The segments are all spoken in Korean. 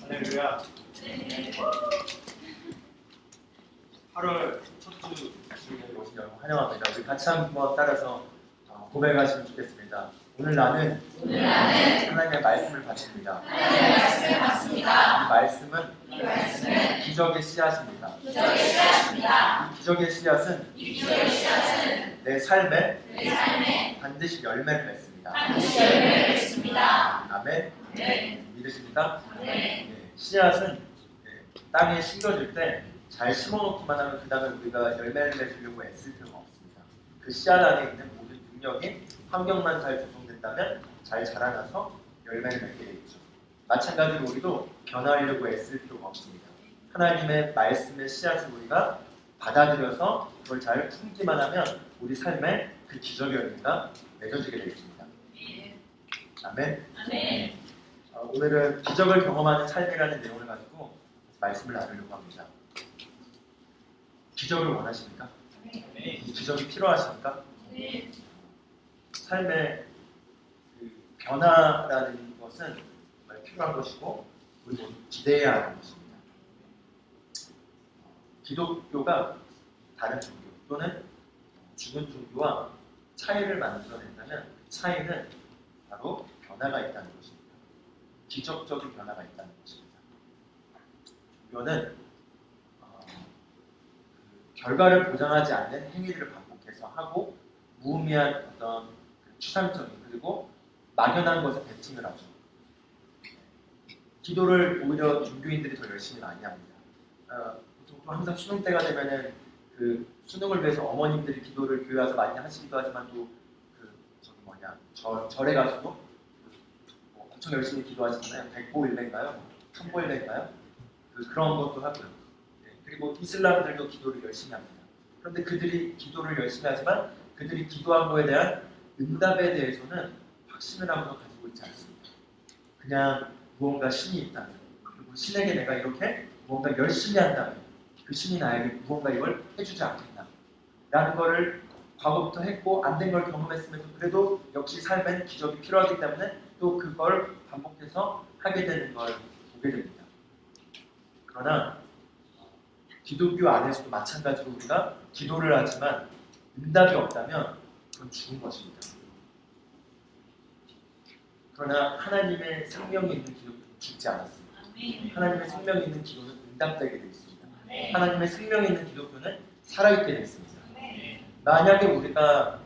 할렐루야. 8월 첫 주 주일에 오신 여러분 환영합니다. 우리 같이 한번 따라서 고백하시면 좋겠습니다. 오늘 나는 하나님의 말씀을 받습니다. 이 말씀은 기적의 씨앗입니다. 이 기적의 씨앗은 내 삶에 반드시 열매를 맺습니다. 아멘. 믿으십니까? 네. 씨앗은 땅에 심겨질 때 잘 심어놓기만 하면 그 다음에 우리가 열매를 맺으려고 애쓸 필요가 없습니다. 그 씨앗 안에 있는 모든 능력이 환경만 잘 조성된다면 잘 자라나서 열매를 맺게 되겠죠. 마찬가지로 우리도 변화하려고 애쓸 필요가 없습니다. 하나님의 말씀의 씨앗을 우리가 받아들여서 그걸 잘 품기만 하면 우리 삶에 그 기적의 열매가 맺어지게 되겠습니다. 아멘. 오늘은 기적을 경험하는 삶이라는 내용을 가지고 말씀을 나누려고 합니다. 기적을 원하십니까? 이 기적이 필요하십니까? 삶의 그 변화라는 것은 정말 필요한 것이고 우리 모두 기대해야 하는 것입니다. 기독교가 다른 종교 또는 죽은 종교와 차이를 만들어낸다면 그 차이는 바로 변화가 있다는 것입니다. 기적적인 변화가 있다는 것입니다. 종교는 결과를 보장하지 않는 행위를 반복해서 하고 무의미한 어떤 추상적인 그리고 막연한 것에 베팅을 하죠. 기도를 오히려 종교인들이 더 열심히 많이 합니다. 보통 항상 수능 때가 되면은 그 수능을 위해서 어머님들이 기도를 교회 와서 많이 하시기도 하지만 또 절에 가서도 엄청 열심히 기도하시잖아요. 백보일배인가요? 천보일배인가요? 그런 것도 하고요. 그리고 이슬람들도 기도를 열심히 합니다. 그런데 그들이 기도를 열심히 하지만 그들이 기도한 거에 대한 응답에 대해서는 확신을 아무도 가지고 있지 않습니다. 그냥 무언가 신이 있다면 그리고 신에게 내가 이렇게 무언가 열심히 한다면 그 신이 나에게 무언가 이걸 해주지 않겠나 라는 거를 과거부터 했고 안 된 걸 경험했음에도 그래도 역시 삶엔 기적이 필요하기 때문에 또 그걸 반복해서 하게 되는 걸 보게 됩니다. 그러나 기독교 안에서도 마찬가지로 우리가 기도를 하지만 응답이 없다면 그건 죽은 것입니다. 그러나 하나님의 생명이 있는 기도는 죽지 않았습니다. 하나님의 생명이 있는 기도는 응답되게 되어 있습니다. 하나님의 생명이 있는 기독교는 살아있게 되어 있습니다. 만약에 우리가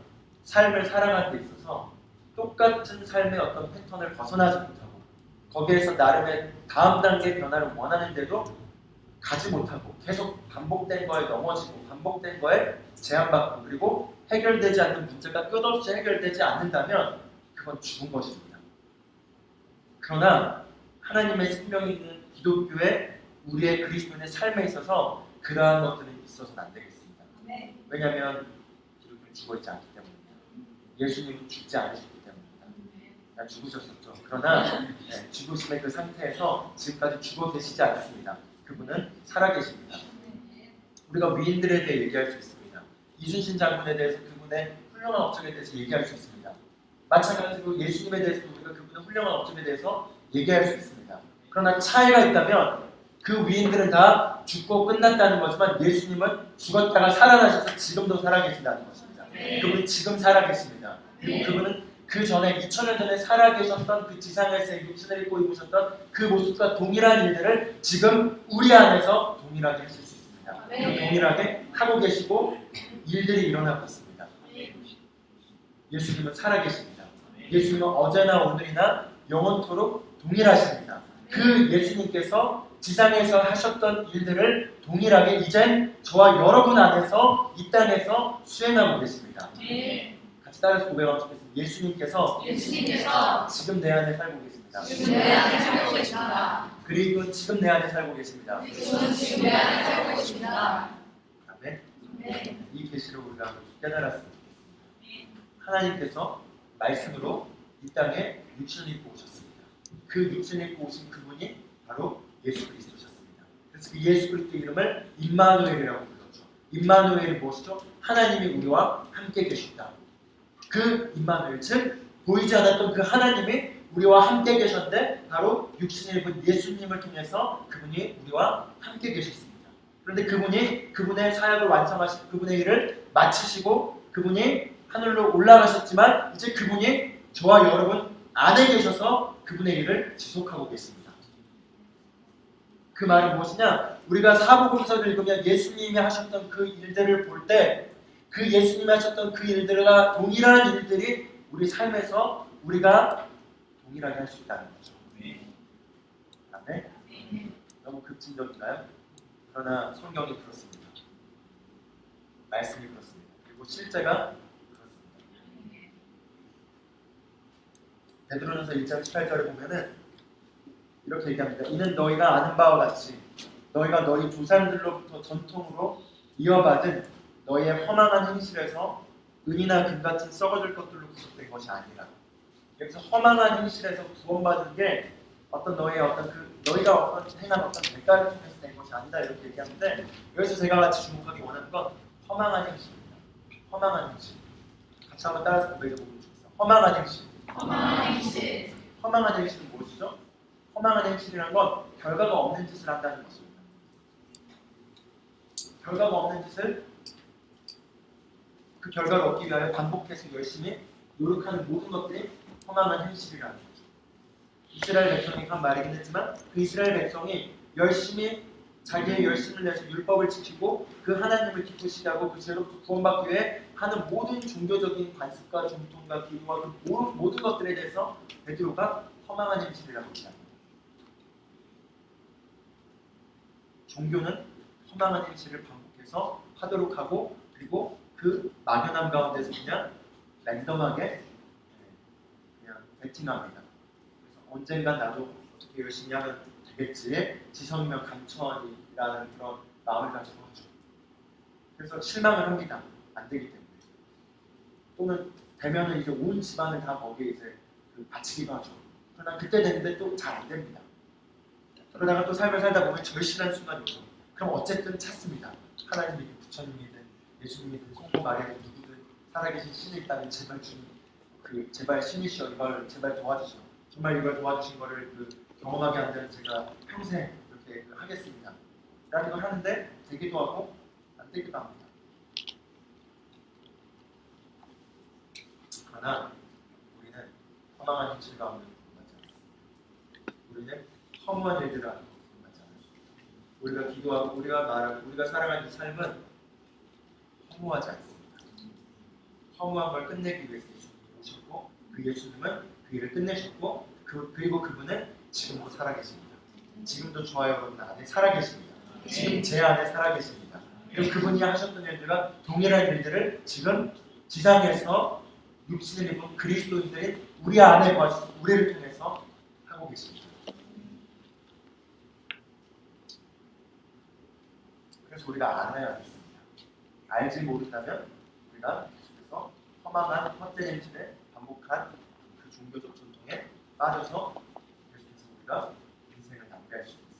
삶을 살아가는 데 있어서 똑같은 삶의 어떤 패턴을 벗어나지 못하고 거기에서 나름의 다음 단계 변화를 원하는데도 가지 못하고 계속 반복된 거에 넘어지고 반복된 거에 제한받고 그리고 해결되지 않는 문제가 끝없이 해결되지 않는다면 그건 죽은 것입니다. 그러나 하나님의 생명이 있는 기독교의 우리의 그리스도인의 삶에 있어서 그러한 것들은 있어서는 안 되겠습니다. 왜냐하면 기독교는 죽어있지 않기 때문입니다. 예수님은 죽지 않으셨기 때문입니다. 죽으셨었죠. 그러나 죽으심의 그 상태에서 지금까지 죽어 계시지 않습니다. 그분은 살아계십니다. 우리가 위인들에 대해 얘기할 수 있습니다. 이순신 장군에 대해서 그분의 훌륭한 업적에 대해서 얘기할 수 있습니다. 마찬가지로 예수님에 대해서도 우리가 그분의 훌륭한 업적에 대해서 얘기할 수 있습니다. 그러나 차이가 있다면 그 위인들은 다 죽고 끝났다는 거지만 예수님은 죽었다가 살아나셔서 지금도 살아계신다는 것입니다. 그분은 지금 살아계십니다. 그리고 그분은 그 전에 2000년 전에 살아계셨던 그 지상에서 육신을 입고 입으셨던 그 모습과 동일한 일들을 지금 우리 안에서 동일하게 하실 수 있습니다. 그리고 동일하게 하고 계시고 일들이 일어나고 있습니다. 예수님은 살아계십니다. 예수님은 어제나 오늘이나 영원토록 동일하십니다. 그 예수님께서 지상에서 하셨던 일들을 동일하게 이젠 저와 여러분 안에서 이 땅에서 수행하고 계십니다. 같이 따라서 고백하고 싶습니다. 예수님께서 지금 내 안에 살고 계십니다. 그리스도는 지금 내 안에 살고 계십니다. 아멘. 이 계시를 우리가 깨달았으면 좋겠습니다. 하나님께서 말씀으로 이 땅에 육신을 입고 오셨습니다. 그 육신을 입고 오신 그분이 바로 예수 그리스도셨습니다. 그래서 그 예수 그리스도의 이름을 임마누엘이라고 불렀죠. 임마누엘이 무엇이죠? 하나님이 우리와 함께 계신다. 그 임마누엘 즉 보이지 않았던 그 하나님이 우리와 함께 계셨는데 바로 육신의 분 예수님을 통해서 그분이 우리와 함께 계셨습니다. 그런데 그분이 그분의 사역을 완성하시고 그분의 일을 마치시고 그분이 하늘로 올라가셨지만 이제 그분이 저와 여러분 안에 계셔서 그분의 일을 지속하고 계십니다. 그 말은 무엇이냐? 우리가 사복음서를 읽으면 예수님이 하셨던 그 일들을 볼 때 그 예수님이 하셨던 그 일들과 동일한 일들이 우리 삶에서 우리가 동일하게 할 수 있다는 거죠. 아멘. 너무 급진적인가요? 그러나 성경이 그렇습니다. 말씀이 그렇습니다. 그리고 실제가 그렇습니다. 베드로전서 1장 18절에 보면은 이렇게 얘기합니다. 이는 너희가 아는 바와 같이 너희가 너희 조상들로부터 전통으로 이어받은 너희의 허망한 행실에서 은이나 금 같은 썩어질 것들로 구속된 것이 아니라. 여기서 허망한 행실에서 구원받은 게 어떤 너희의 어떤 너희가 어떤 행한 어떤 대가를 통해서 된 것이 아니다 이렇게 얘기하는데 여기서 제가 같이 주목하기 원하는 건 허망한 행실입니다. 허망한 행실. 같이 한번 따라서 공부해 보면 좋겠어요. 허망한 행실. 허망한 행실. 허망한 행실은 무엇이죠? 허망한 행실이라는 건 결과가 없는 짓을 한다는 것입니다. 결과가 없는 짓을 그 결과를 얻기 위하여 반복해서 열심히 노력하는 모든 것들이 허망한 행실이라는 거죠. 이스라엘 백성이 한 말이긴 했지만 그 이스라엘 백성이 열심히 자기의 열심을 내서 율법을 지키고 그 하나님을 기쁘시게 하고 그 죄로부터 구원받기 위해 하는 모든 종교적인 관습과 전통과 기도와 그 모든 것들에 대해서 베드로가 허망한 행실이라고 얘기합니다. 종교는 허망한 행실을 반복해서 하도록 하고 그리고 그 막연함 가운데서 그냥 랜덤하게 그냥 베팅합니다. 그래서 언젠간 나도 어떻게 열심히 하면 되겠지 지성이면 강천이라는 그런 마음을 가지고 하죠. 그래서 실망을 합니다. 안 되기 때문에. 또는 되면은 이제 온 집안을 다 거기에 이제 바치기도 하죠. 그러나 그때 되는데 또 잘 안 됩니다. 그러다가 또 삶을 살다 보면 절실한 순간이 오죠. 그럼 어쨌든 찾습니다. 하나님이든 부처님이든 예수님이든 성모 마리아든 누구든 살아계신 신이 있다면 제발 주님, 제발 신이시여 이걸 제발 도와주시오. 정말 이걸 도와주신 거를 경험하게 한다면 제가 평생 이렇게 하겠습니다. 라는 걸 하는데 되기도 하고 안 되기도 합니다. 그러나 우리는 허망한 현실 가운데 구원받지 않습니다. 우리는 허무한 일들을 하는 구원받지 않습니다. 우리가 기도하고 우리가 말하고 우리가 살아가는 이 삶은 허무하지 않습니다. 허무한 걸 끝내기 위해서 예수님이 오셨고 그 예수님은 그 일을 끝내셨고 그리고 그분은 지금도 살아계십니다. 지금도 저와 여러분 안에 살아계십니다. 지금 제 안에 살아계십니다. 그리고 그분이 하셨던 일들과 동일한 일들을 지금 지상에서 육신을 입은 그리스도인들이 우리 안에 우리를 통해서 하고 계십니다. 그래서 우리가 알아야 하겠습니다. 알지 모른다면 우리가 계속해서 허망한 헛된 행실에 반복한 그 종교적 전통에 빠져서 계속해서 우리가 인생을 낭비할 수 있습니다.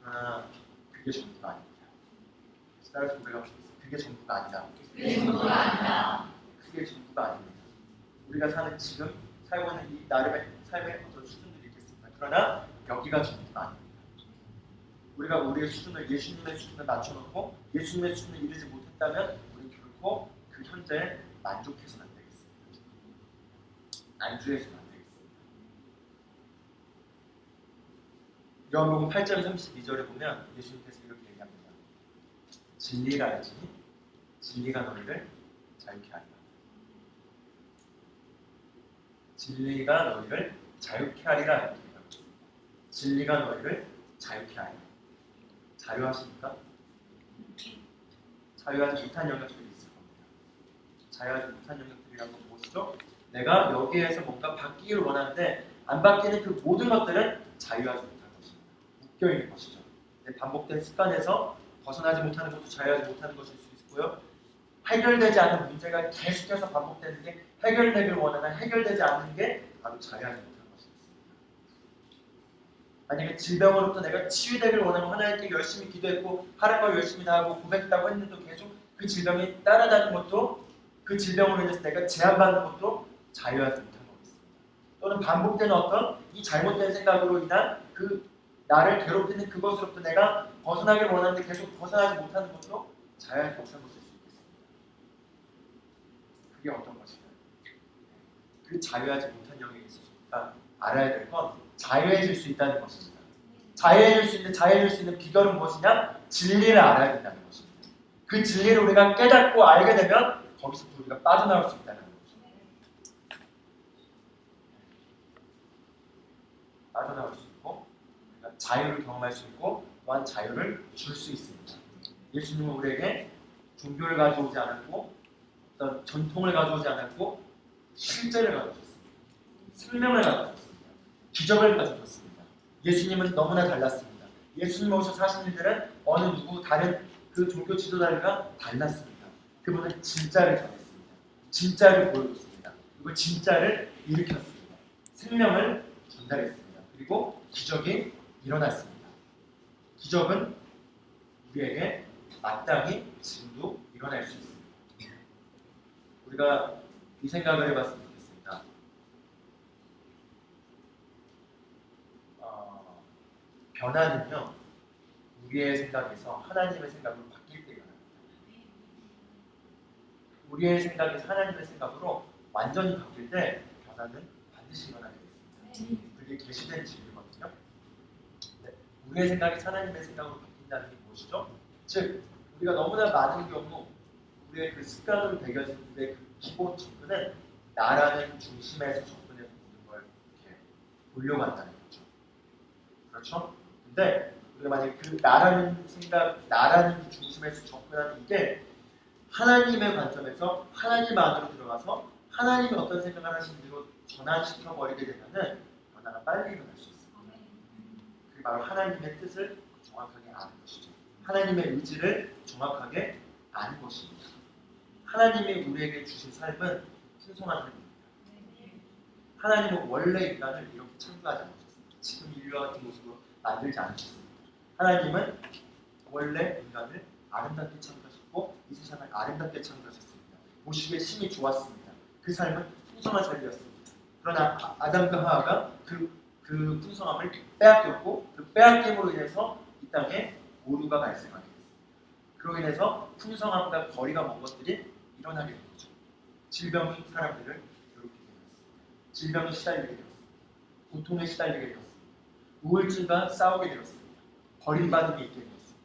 그러나 그게 전부가 아닙니다. 따라서 우리가 그게 전부가 아니다. 그게 전부가 아니다. 그게 전부가 아닙니다. 우리가 사는 지금 살고 있는 이 나름의 삶의 어떤 수준들이 있겠습니다. 그러나 여기가 전부가 아닙니다. 우리가 우리의 수준을 예수님의 수준을 맞춰놓고 예수님의 수준을 이루지 못했다면 우리는 결코 그 현재에 만족해서는 안 되겠습니다. 안주해서는 안 되겠습니다. 요한복음 8장 32절에 보면 예수님께서 이렇게 얘기합니다. 진리가 알지니 진리가 너희를 자유케 하리라. 진리가 너희를 자유케 하리라 이렇게 얘기합니다. 진리가 너희를 자유케 하리라. 자유하십니까? 자유하지 못한 영역들이 있을 겁니다. 자유하지 못한 영역들이란 건 무엇이죠? 내가 여기에서 뭔가 바뀌기를 원하는데 안 바뀌는 그 모든 것들은 자유하지 못한 것입니다. 묶여있는 것이죠. 반복된 습관에서 벗어나지 못하는 것도 자유하지 못하는 것일 수 있고요. 해결되지 않은 문제가 계속해서 반복되는 게 해결되길 원하는 해결되지 않는 게 바로 자유하지 못하는 것입니다. 만약에 질병으로부터 내가 치유되길 원하면 하나님께 열심히 기도했고 하는 걸 열심히 다 하고 고백했다고 했는데도 계속 그 질병이 따라다니는 것도 그 질병으로 인해서 내가 제한받는 것도 자유하지 못한 거겠습니다. 또는 반복되는 어떤 이 잘못된 생각으로 인한 그 나를 괴롭히는 그것으로부터 내가 벗어나길 원하는데 계속 벗어나지 못하는 것도 자유하지 못한 것일 수 있겠습니다. 그게 어떤 것일까요? 그 자유하지 못한 영역에 있어서 우리가 알아야 될 건 자유해질 수 있다는 것입니다. 자유해질 수 있는 비결은 무엇이냐? 진리를 알아야 된다는 것입니다. 그 진리를 우리가 깨닫고 알게 되면 거기서부터 우리가 빠져나올 수 있다는 거죠. 빠져나올 수 있고 우리가 자유를 경험할 수 있고 또한 자유를 줄 수 있습니다. 예수님은 우리에게 종교를 가져오지 않았고 어떤 전통을 가져오지 않았고 실제를 가져오셨습니다. 생명을 가져오셨습니다. 기적을 가져오셨습니다. 예수님은 너무나 달랐습니다. 예수님 오셔서 하신 일들은 어느 누구 다른 그 종교 지도자들과 달랐습니다. 그분은 진짜를 전했습니다. 진짜를 보여줬습니다. 그리고 진짜를 일으켰습니다. 생명을 전달했습니다. 그리고 기적이 일어났습니다. 기적은 우리에게 마땅히 지금도 일어날 수 있습니다. 우리가 이 생각을 해봤으면 좋겠습니다. 변화는요, 우리의 생각에서 하나님의 생각으로 바뀔 때 일어납니다. 우리의 생각에서 하나님의 생각으로 완전히 바뀔 때 변화는 반드시 일어나게 되겠습니다. 그게 계시된 진리거든요. 네. 우리의 생각이 하나님의 생각으로 바뀐다는 게 무엇이죠? 즉, 우리가 너무나 많은 경우 우리의 그 습관으로 배겨지는데 그 기본 접근은 나라는 중심에서 접근해서 보는 걸 이렇게 보려고 한다는 거죠. 그렇죠? 근데 우리가 만약에 그 나라는 생각, 나라는 중심에서 접근하는 이게 하나님의 관점에서 하나님 안으로 들어가서 하나님이 어떤 생각을 하시는지로 전환시켜 버리게 되면은 변화가 빨리 일어날 수 있습니다. 그게 바로 하나님의 뜻을 정확하게 아는 것이죠. 하나님의 의지를 정확하게 아는 것입니다. 하나님이 우리에게 주신 삶은 풍성한 삶입니다. 하나님은 원래 인간을 이렇게 창조하지 않으셨습니다. 지금 인류와 같은 모습으로 만들지 않으셨습니다. 하나님은 원래 인간을 아름답게 창조하셨고 이 세상을 아름답게 창조하셨습니다. 보시기에 심히 좋았습니다. 그 삶은 풍성한 삶이었습니다. 그러나 아담과 하와가 그 풍성함을 빼앗겼고 그 빼앗김으로 인해서 이 땅에 오류가 발생하게 됐습니다. 그로 인해서 풍성함과 거리가 먼 것들이 일어나게 된 거죠. 질병이 사람들을 괴롭히게 되었습니다. 질병에 시달리게 되었습니다. 고통에 시달리게 되었습니다. 우울증과 싸우게 되었습니다. 버림받음이 있게 되었습니다.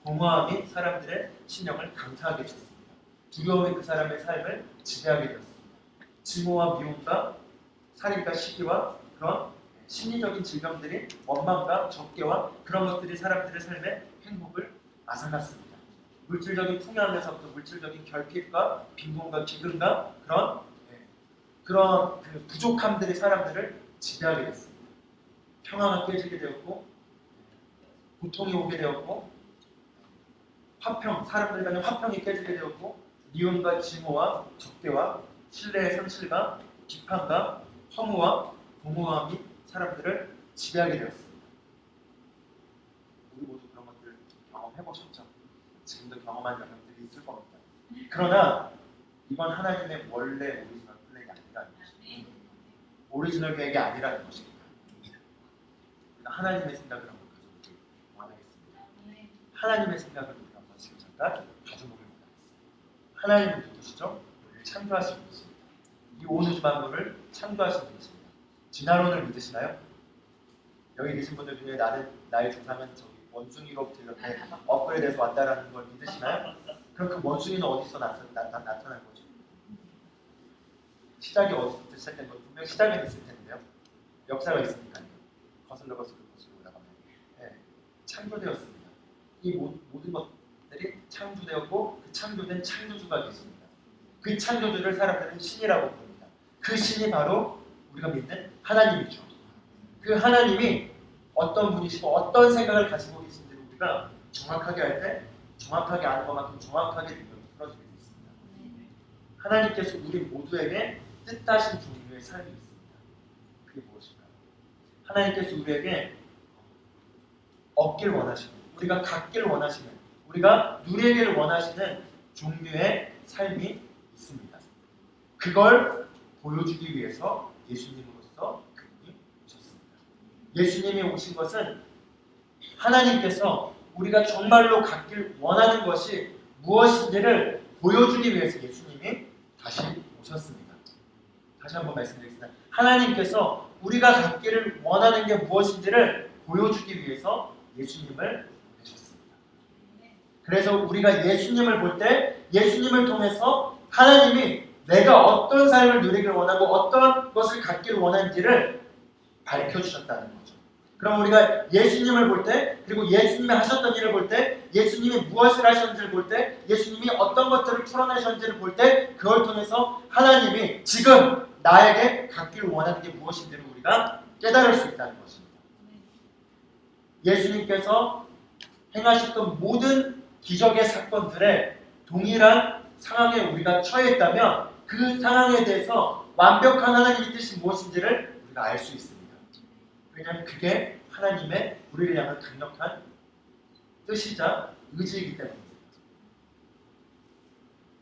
공허함이 사람들의 신령을 강타하게 되었습니다. 두려움이 그 사람의 삶을 지배하게 되었습니다. 증오와 미움과 살인과 시기와 그런 심리적인 질병들이 원망과 적개와 그런 것들이 사람들의 삶의 행복을 앗아갔습니다. 물질적인 풍요함에서부터 물질적인 결핍과 빈곤과 기근과 그런 그 부족함들이 사람들을 지배하게 됐습니다. 평화가 깨지게 되었고 고통이 오게 되었고 사람들 간의 화평이 깨지게 되었고 미움과 증오와 적대와 신뢰의 상실과 비판과 허무와 공허함이 사람들을 지배하게 되었습니다. 우리 모두 그런 것들 경험해보셨죠? 지금도 경험한 영역들이 있을 겁니다. 그러나 이건 하나님의 원래 오리지널 플랜이 아니라는 것입니다. 오리지널 계획이 아니라는 것입니다. 우리가 하나님의 생각을 한번 가져보길 원하겠습니다. 하나님의 생각을 우리가 한번 지금 잠깐 가져보길 원하겠습니다. 하나님은 누구시죠? 우리를 창조하신 분이십니다. 이 온 우주 만물을 창조하신 분이십니다. 진화론을 믿으시나요? 여기 계신 분들 중에 나의 조상은 저기 원숭이로부터 이렇게 업그레이드해서 왔다라는 걸 믿으시나요? 그럼 그 원숭이는 어디서 나타난 거죠? 시작이 어디서부터 시작된 건 분명 시작은 있을 텐데요. 역사가 있으니까요. 거슬러 올라가면 창조되었습니다. 이 모든 것들이 창조되었고 그 창조된 창조주가 계십니다. 그 창조주를 사람들은 신이라고 부릅니다. 그 신이 바로 우리가 믿는 하나님이죠. 그 하나님이 어떤 분이시고 어떤 생각을 가지고 계신지를 우리가 정확하게 할 때 정확하게 아는 것만큼 정확하게 능력이 풀어지게 되어 있습니다. 하나님께서 우리 모두에게 뜻하신 종류의 삶이 있습니다. 그게 무엇일까요? 하나님께서 우리에게 얻길 원하시는, 우리가 갖길 원하시는, 우리가 누리기를 원하시는 종류의 삶이 있습니다. 그걸 보여주기 위해서 예수님으로서 위해서 그분이 오셨습니다. 예수님이 오신 것은 하나님께서 우리가 정말로 갖길 원하는 것이 무엇인지를 보여주기 위해서 예수님이 다시 오셨습니다. 다시 한번 말씀드리겠습니다. 하나님께서 우리가 갖기를 원하는 게 무엇인지를 보여주기 위해서 예수님을 보내셨습니다. 그래서 우리가 예수님을 볼 때 예수님을 통해서 하나님이 내가 어떤 삶을 누리길 원하고 어떤 것을 갖기를 원하는지를 밝혀주셨다는 거죠. 그럼 우리가 예수님을 볼 때, 그리고 예수님이 하셨던 일을 볼 때, 예수님이 무엇을 하셨는지를 볼 때, 예수님이 어떤 것들을 풀어내셨는지를 볼 때, 그걸 통해서 하나님이 지금 나에게 갖기를 원하는 게 무엇인지를 우리가 깨달을 수 있다는 것입니다. 예수님께서 행하셨던 모든 기적의 사건들에 동일한 상황에 우리가 처해 있다면 그 상황에 대해서 완벽한 하나님의 뜻이 무엇인지를 우리가 알 수 있습니다. 왜냐하면 그게 하나님의 우리를 향한 강력한 뜻이자 의지이기 때문입니다.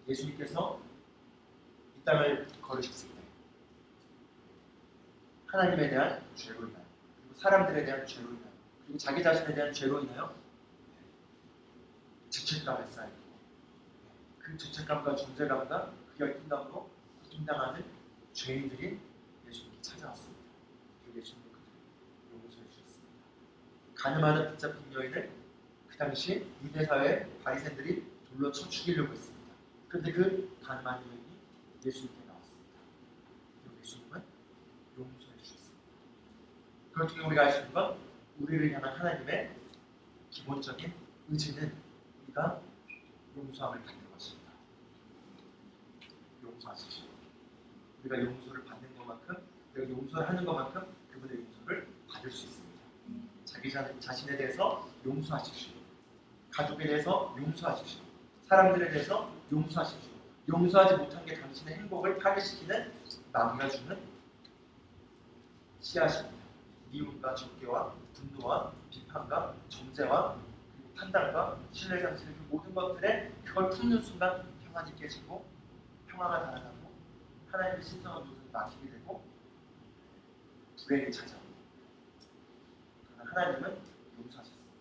예수님께서 이 땅을 걸으셨을 때 하나님에 대한 죄로 인하여, 그리고 사람들에 대한 죄로 인하여, 그리고 자기 자신에 대한 죄로 인하여 죄책감에 쌓이고 그 죄책감과 존재감과 그 열등감으로 고통당하는 죄인들이 예수님께 찾아왔습니다. 그리고 예수님은 그들을 용서해 주셨습니다. 가늠하는 붙잡힌 여인을 그 당시 유대사회 바리새인들이 돌로 쳐 죽이려고 했습니다. 그런데 그 가늠한 여인이 예수님께 나왔습니다. 그리고 예수님은 용서해 주셨습니다. 그걸 통해 우리가 알 수 있는 건 우리를 향한 하나님의 기본적인 의지는 우리가 용서함을 받는 것입니다. 용서하십시오. 우리가 용서를 받는 것만큼, 우리가 용서를 하는 것만큼 그분의 용서를 받을 수 있습니다. 자기 자신에 대해서 용서하십시오. 가족에 대해서 용서하십시오. 사람들에 대해서 용서하십시오. 용서하지 못한 게 당신의 행복을 파괴시키는 마귀가 주는 씨앗입니다. 미움과 적개와 분노와 비판과 정죄와 판단과 신뢰 상실의 그 모든 것들에 그걸 품는 순간 평안이 깨지고 평화가 달아나고 하나님의 신성한 것을 막히게 되고 불행이 찾아옵니다. 그러나 하나님은 용서하셨습니다.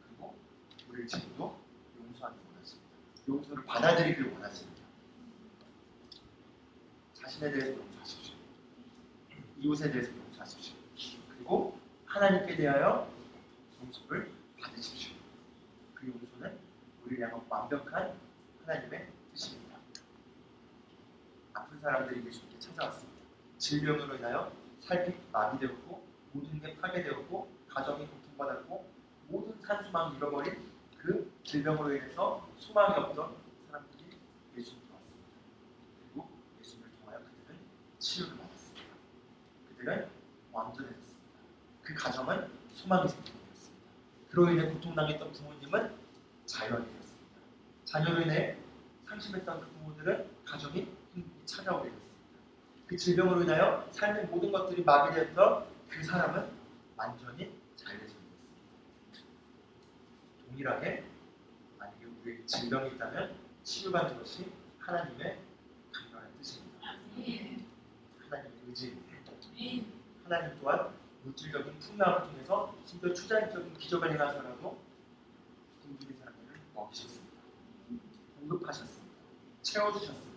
그리고 우리를 지금도 용서하기 원하십니다. 용서를 받아들이길 원하십니다. 자신에 대해서 용서하십시오. 이웃에 대해서 용서하십시오. 그리고 하나님께 대하여 용서를 받으십시오. 그 용서는 우리를 향한 완벽한 하나님의 뜻입니다. 아픈 사람들이 예수님께 찾아왔습니다. 질병으로 인하여 삶이 마비되었고 모든 게 파괴되었고 가정이 고통받았고 모든 산소망을 잃어버린 그 질병으로 인해서 소망이 없던 사람들이 예수님께 왔습니다. 그리고 예수님을 통하여 그들은 치유를 받았습니다. 그들은 완전해졌습니다. 그 가정은 소망이 생깁니다. 그로 인해 고통당했던 부모님은 자연이 되었습니다. 자녀로 인해 상심했던 그 부모들은 가정이 행복이 찾아오게 됐습니다. 그 질병으로 인하여 삶의 모든 것들이 마비되었던 그 사람은 완전히 자유해지게 됐습니다. 동일하게 만약에 우리에게 질병이 있다면 치유받는 것이 하나님의 강력한 뜻입니다. 하나님의 의지입니다. 하나님 또한 물질적인 풍요함을 통해서 심지어 초자연적인 기적을 행하셔라도 굶주린 사람들을 먹이셨습니다. 공급하셨습니다. 채워주셨습니다.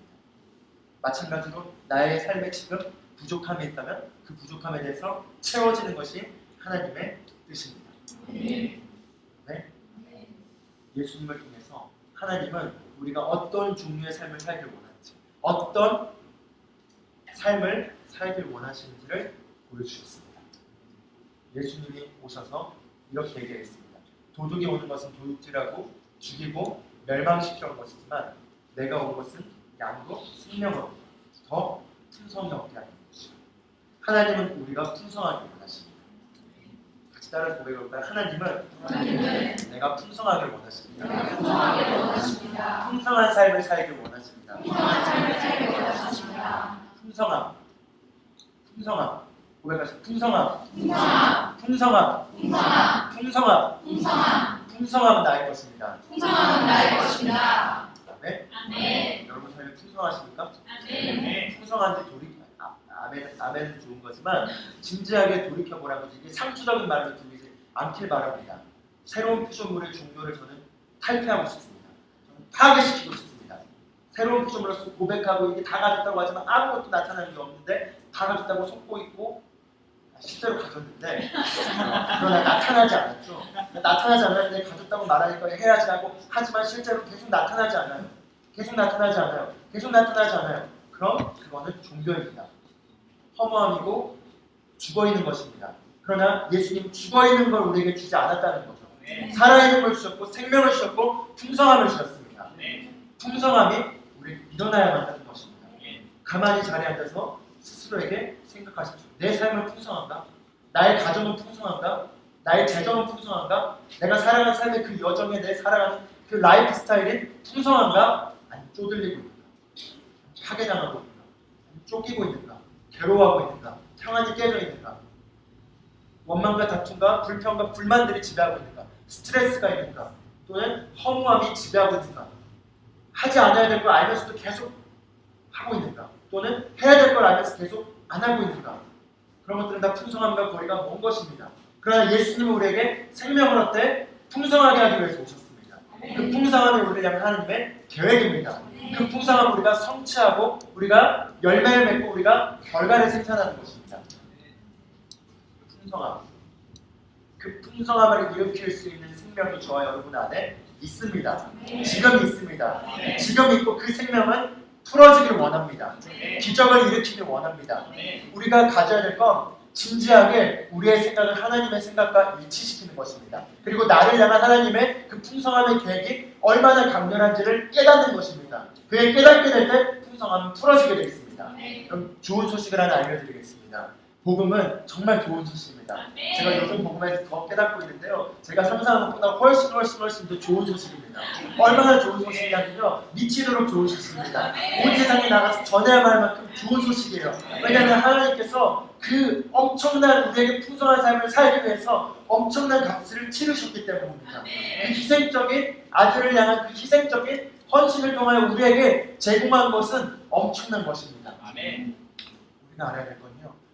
마찬가지로 나의 삶에 지금 부족함이 있다면 그 부족함에 대해서 채워지는 것이 하나님의 뜻입니다. 네? 예수님을 통해서 하나님은 우리가 어떤 종류의 삶을 살길 원하는지, 어떤 삶을 살길 원하시는지를 보여주셨습니다. 예수님이 오셔서 이렇게 얘기했습니다. 도둑이 오는 것은 도둑질하고 죽이고 멸망시키는 것이지만 내가 온 것은 양도 생명으로 더 풍성히 얻게 하는 것이죠. 하나님은 우리가 풍성하게 원하십니다. 같이 따라서 고백해볼까요? 하나님은 내가 풍성하게 원하십니다. 풍성한 삶을 살길 원하십니다. 풍성함 고백하시죠. 풍성함은 나의 것입니다. 네? 여러분 삶이 풍성하십니까? 풍성한지 아멘은 좋은 거지만 진지하게 돌이켜보라고 이게 상투적인 말로 들리지 않길 바랍니다. 새로운 피조물의 종교를 저는 탈피하고 싶습니다. 저는 파괴시키고 싶습니다. 새로운 피조물로서 고백하고 이게 다 가졌다고 하지만 아무것도 나타나는 게 없는데 다 가졌다고 속고 있고 실제로 가졌는데 그러나 나타나지 않았죠. 나타나지 않았는데 가졌다고 말하니까 해야지 하고 하지만 실제로 계속 나타나지 않아요. 계속 나타나지 않아요. 계속 나타나지 않아요. 그럼 그거는 종교입니다. 허무함이고 죽어있는 것입니다. 그러나 예수님 죽어있는 걸 우리에게 주지 않았다는 거죠. 살아있는 걸 주셨고 생명을 주셨고 풍성함을 주셨습니다. 풍성함이 우리에게 일어나야만 하는 것입니다. 가만히 자리에 앉아서 스스로에게 생각하십시오. 내 삶은 풍성한가? 나의 가정은 풍성한가? 나의 재정은 풍성한가? 내가 살아가는 삶의 그 여정에 내 살아가는 그 라이프 스타일이 풍성한가? 아니 쪼들리고 있는가? 파괴당하고 있는가? 아니 쪼기고 있는가? 괴로워하고 있는가? 평안이 깨져 있는가? 원망과 다툼과 불평과 불만들이 지배하고 있는가? 스트레스가 있는가? 또는 허무함이 지배하고 있는가? 하지 않아야 될 걸 알면서도 계속 하고 있는가? 또는 해야 될 걸 알면서 계속 안 하고 있는가? 그런 것들은 다 풍성함과 거리가 먼 것입니다. 그러나 예수님은 우리에게 생명을 얻되 풍성하게 하기 위해서 오셨습니다. 그 풍성함이 우리를 향한 하나님의 계획입니다. 그 풍성함을 우리가 성취하고 우리가 열매를 맺고 우리가 결과를 생산하는 것입니다. 풍성함. 그 풍성함을 일으킬 수 있는 생명이 저와 여러분 안에 있습니다. 지금 있습니다. 지금 있고 그 생명은 풀어지길 원합니다. 기적을 일으키길 원합니다. 우리가 가져야 될 건 진지하게 우리의 생각을 하나님의 생각과 일치시키는 것입니다. 그리고 나를 향한 하나님의 그 풍성함의 계획이 얼마나 강렬한지를 깨닫는 것입니다. 그에 깨닫게 될 때 풍성함은 풀어지게 되어 있습니다. 그럼 좋은 소식을 하나 알려드리겠습니다. 복음은 정말 좋은 소식입니다. 제가 요즘 복음에서 더 깨닫고 있는데요. 제가 상상한 것보다 훨씬 더 좋은 소식입니다. 얼마나 좋은 소식이냐면요. 미치도록 좋은 소식입니다. 온 세상에 나가서 전해야만 할 만큼 좋은 소식이에요. 왜냐하면 하나님께서 그 엄청난 우리에게 풍성한 삶을 살기 위해서 엄청난 값을 치르셨기 때문입니다. 그 희생적인 아들을 향한 그 희생적인 헌신을 통하여 우리에게 제공한 것은 엄청난 것입니다. 우리가 알아야 될 건요.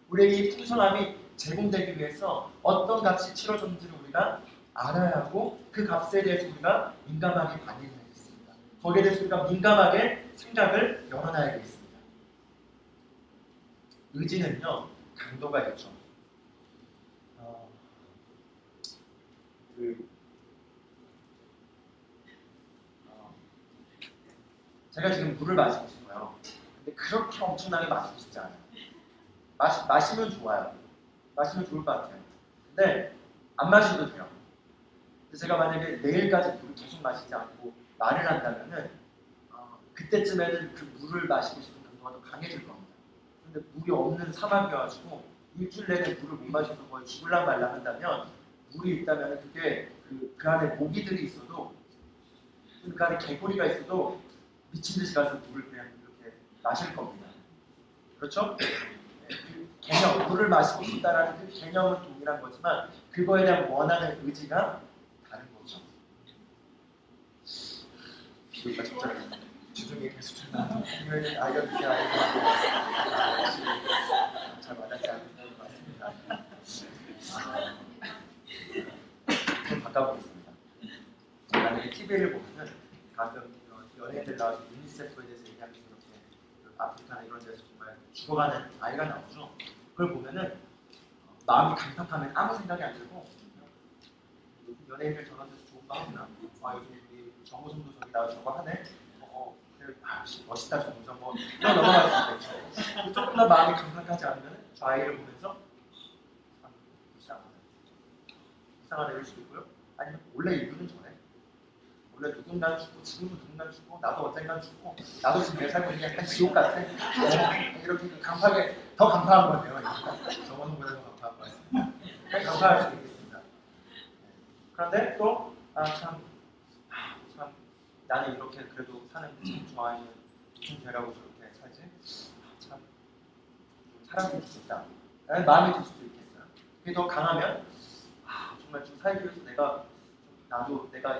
우리에게 이 풍성함이 제공되기 위해서 어떤 값이 치러졌는지를 우리가 알아야 하고 그 값에 대해서 우리가 민감하게 반응해야겠습니다. 거기에 대해서 우리가 민감하게 생각을 열어놔야겠습니다. 의지는요. 강도가 있죠. 제가 지금 물을 마시고 싶어요. 근데 그렇게 엄청나게 마시고 싶지 않아요. 마시면 좋아요. 마시면 좋을 것 같아요. 근데 안 마셔도 돼요. 근데 제가 만약에 내일까지 물을 계속 마시지 않고 말을 한다면은 그때쯤에는 그 물을 마시고 싶은 강도가 더 강해질 겁니다. 근데 물이 없는 사막이어가지고 일주일 내내 물을 못 마셔서 거의 죽을랑 말랑 한다면 물이 있다면 그게 그 안에 모기들이 있어도 그 안에 개구리가 있어도 미친 듯이 가서 물을 그냥 이렇게 마실 겁니다. 그렇죠? 그 개념, 물을 마시고 싶다라는 그 개념은 동일한 거지만 그거에 대한 원하는 의지가 다른 거죠. 비교가 적절해요. 주중에 계속 준다. 이거는 아이가 그렇게 잘 와닿지 않는 것 같습니다. 좀 바꿔보겠습니다. 만약에 TV를 보면은 가끔 연예인들 나와서 유니세프에 대해서 얘기하면서 이렇게 아프리카나 이런 데서 정말 죽어가는 아이가 나오죠. 그걸 보면은 마음이 강팍하면 아무 생각이 안 들고 연예인들 저런 데서 좋은 거 하구나. 요즘 우리 정우성도 저기 나와 저거 하네. 그래, 멋있다 정우성 뭐 이런 넘어갈 수 있겠죠. 조금 더 마음이 강팍하지 않으면 저 아이를 보면서 이상하다 이럴 수도 있고요. 아니면 원래 인류는 저래. 원래 누군가는 죽고 지금도 누군가는 죽고 나도 언젠가는 죽고 나도 지금 내 삶을 그냥 약간 지옥 같아. 이렇게 강팍하게 더 강팍한 거네요. 정원보다 더 강팍한 거 같습니다. 그냥 강팍할 수 있겠습니다. 그런데 또 참 나는 이렇게 그래도 사는 게 참 좋아하는 무슨 죄라고 저렇게 살지? 참 사랑이 좋겠다. 라는 마음이 들 수도 있겠어요. 그게 더 강하면 정말 좀 살기 위해서 내가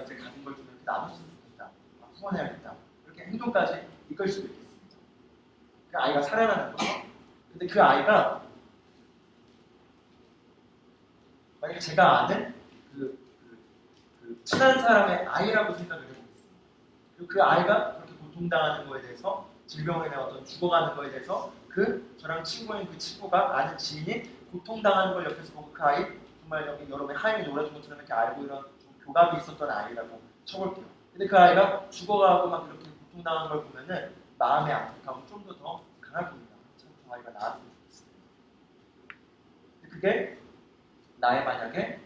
이제 가진 걸 좀 이렇게 나눴으면 좋겠다. 후원해야겠다. 이렇게 행동까지 이끌 수도 있겠습니다. 그러니까 아이가 살아나는 거죠. 근데 그 아이가 만약에 제가 아는 그 친한 사람의 아이라고 생각을 해보겠습니다. 그리고 그 아이가 그렇게 고통당하는 거에 대해서 질병에 어떤 죽어가는 거에 대해서 그 저랑 친구인 그 친구가 아는 지인이 고통당하는 걸 옆에서 보고 그 아이 정말 여러분의 하임이 놀아준 것처럼 이렇게 알고 이런 좀 교감이 있었던 아이라고 쳐볼게요. 근데 그 아이가 죽어가고 막 이렇게 고통당하는 걸 보면은 마음의 아픔감은 좀 더 강할 겁니다. 참 그 아이가 나았으면 좋겠어요. 근데 그게 나의 만약에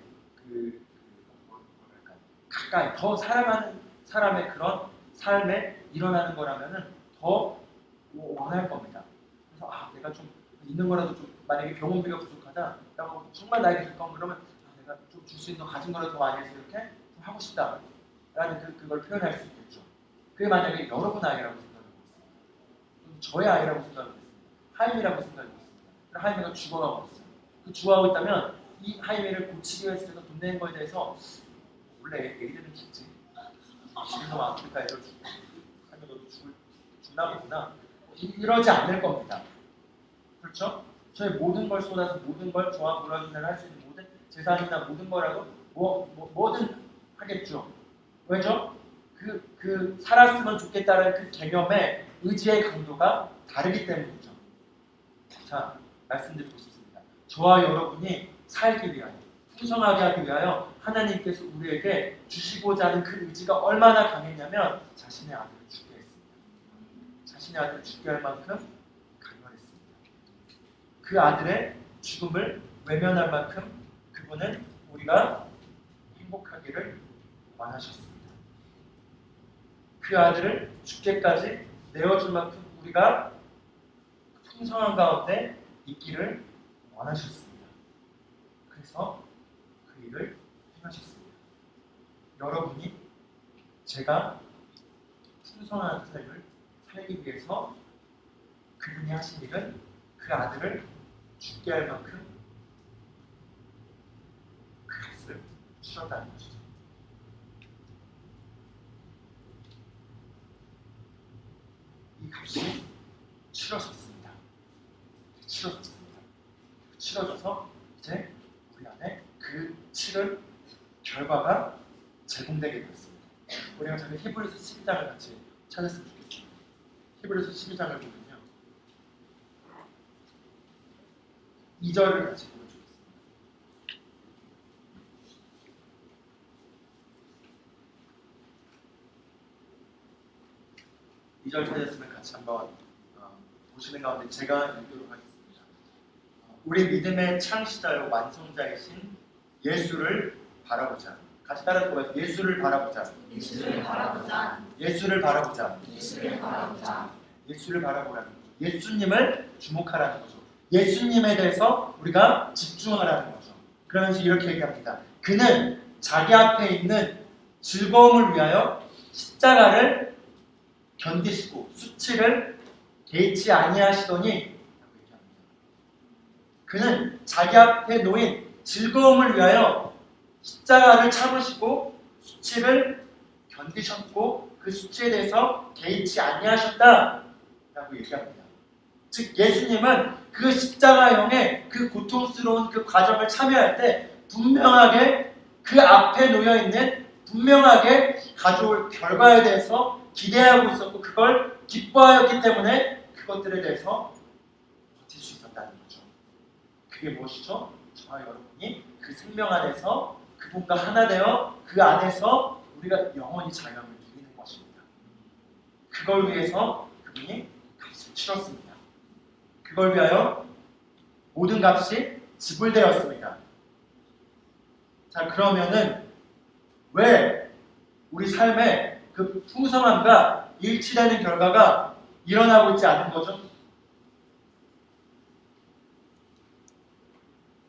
뭐랄까 가까이 더 사랑하는 사람의 그런 삶에 일어나는 거라면은 더 원할 겁니다. 그래서 내가 좀 있는 거라도 좀 만약에 병원비가 부족하다, 라고 정말 나에게 가까운 그러면 내가 좀 줄 수 있는 가진 거라도 많이 해서 이렇게 좀 하고 싶다라는 그걸 표현할 수 있겠죠. 그게 만약에 여러분 아이라고 생각하고 있습니다. 저의 아이라고 생각하고 있습니다. 하임이라고 생각하고 있습니다. 그럼 하임이가 죽어가고 있어요. 그 죽어가고 있다면 이 하임이를 고치기 위해서 제가 돈 내는 거에 대해서 원래 애기들은 죽지. 지금도 아프리카 애들 죽고 하면 너도 죽나 보구나. 이러지 않을 겁니다. 그렇죠? 저의 모든 걸 쏟아서 모든 걸 저와 물어주는 할 수 있는 모든 재산이나 모든 거라도 뭐든 하겠죠. 왜죠? 그 살았으면 좋겠다는 그 개념의 의지의 강도가 다르기 때문이죠. 자, 말씀드리고 싶습니다. 저와 여러분이 살기 위하여, 풍성하게 하기 위하여 하나님께서 우리에게 주시고자 하는 그 의지가 얼마나 강했냐면 자신의 아들을 죽게 했습니다. 자신의 아들을 죽게 할 만큼 강렬했습니다. 그 아들의 죽음을 외면할 만큼 그분은 우리가 행복하기를 원하셨습니다. 그 아들을 죽게까지 내어줄 만큼 우리가 풍성한 가운데 있기를 원하셨습니다. 그래서 그 일을 행하셨습니다. 여러분이 제가 풍성한 삶을 살기 위해서 그분이 하신 일은 그 아들을 죽게 할 만큼 그 값을 치렀다는 것이죠. 이 값이 치러졌습니다. 치러져서 이제 우리 안에 그 치를 결과가 제공되게 되었습니다. 우리가 저희 히브리서 12장을 같이 찾았으면 좋겠습니다. 히브리서 12장을 보면요, 2절을 같이 보면 좋겠습니다. 2절 찾았으면 같이 한번 보시는 가운데 제가 읽도록 하겠습니다. 우리 믿음의 창시자요 완성자이신 예수를 바라보자. 같이 따라서 보여요. 예수를 바라보자. 예수를 바라보자. 예수를 바라보자. 예수를 바라보자. 예수를 바라보라는 거죠. 예수님을 주목하라는 거죠. 예수님에 대해서 우리가 집중하라는 거죠. 그러면서 이렇게 얘기합니다. 그는 자기 앞에 있는 즐거움을 위하여 십자가를 견디시고 수치를 개의치 아니하시더니 라고 얘기합니다. 그는 자기 앞에 놓인 즐거움을 위하여 십자가를 참으시고 수치를 견디셨고 그 수치에 대해서 개의치 아니하셨다라고 얘기합니다. 즉 예수님은 그 십자가형의 그 고통스러운 그 과정을 참여할 때 분명하게 그 앞에 놓여있는 분명하게 가져올 결과에 대해서 기대하고 있었고 그걸 기뻐하였기 때문에 그것들에 대해서 버틸 수 있었다는 거죠. 그게 무엇이죠? 저와 여러분이 그 생명 안에서 그분과 하나 되어 그 안에서 우리가 영원히 자유함을 누리는 것입니다. 그걸 위해서 그분이 값을 치렀습니다. 그걸 위하여 모든 값이 지불되었습니다. 자, 그러면은 왜 우리 삶에 그 풍성함과 일치되는 결과가 일어나고 있지 않은 거죠?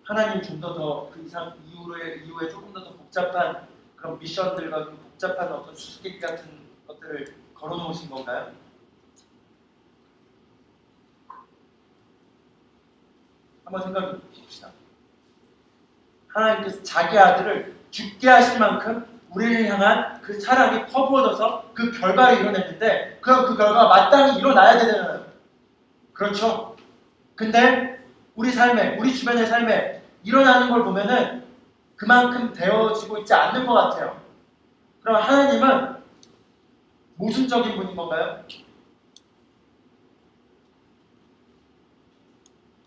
하나님 좀 더 그 이상 이후에 조금 더 복잡한 그런 미션들과 그 복잡한 어떤 수수께끼 같은 것들을 걸어놓으신 건가요? 한번 생각해 봅시다. 하나님께서 자기 아들을 죽게 하실 만큼 우리를 향한 그 사랑이 퍼부어져서 그 결과를 이뤄냈는데 그럼 그 결과가 마땅히 일어나야 되잖아요. 그렇죠? 근데 우리 삶에, 우리 주변의 삶에 일어나는 걸 보면은 그만큼 되어지고 있지 않는 것 같아요. 그럼 하나님은 모순적인 분인 건가요?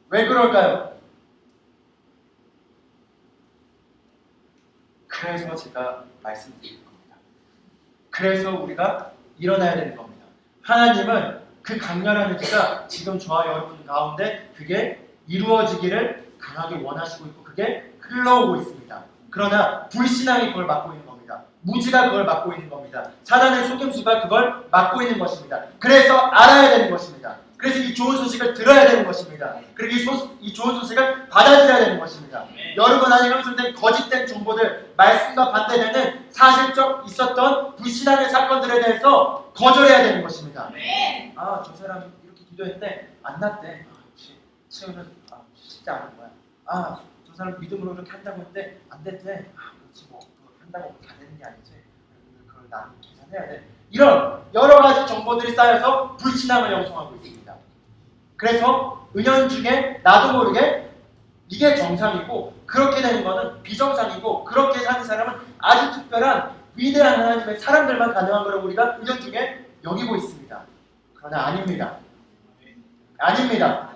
왜 그럴까요? 그래서 제가 말씀드릴 겁니다. 그래서 우리가 일어나야 되는 겁니다. 하나님은 그 강렬한 의지가 지금 저와 여러분 가운데 그게 이루어지기를 강하게 원하시고 있고 그게 흘러오고 있습니다. 그러나 불신앙이 그걸 막고 있는 겁니다. 무지가 그걸 막고 있는 겁니다. 사단의 속임수가 그걸 막고 있는 것입니다. 그래서 알아야 되는 것입니다. 그래서 이 좋은 소식을 들어야 되는 것입니다. 그리고 이 좋은 소식을 받아들여야 되는 것입니다. 여러분 안에 형성된 거짓된 정보들, 말씀과 반대되는 사실적 있었던 불신앙의 사건들에 대해서 거절해야 되는 것입니다. 아, 저 사람이 이렇게 기도했는데 안 났대. 역시 치유는 쉽지 않은 거야. 아, 저 사람 믿음으로 이렇게 한다고 했는데 안 됐대. 아, 그렇지 뭐 한다고 다 되는 게 아니지. 그걸 나는 계산해야 돼. 이런 여러 가지 정보들이 쌓여서 불신앙을 형성하고 있습니다. 그래서 은연중에 나도 모르게 이게 정상이고 그렇게 되는 것은 비정상이고 그렇게 사는 사람은 아주 특별한 위대한 하나님의 사람들만 가능한 거라고 우리가 은연중에 여기고 있습니다. 그러나 아닙니다. 아닙니다.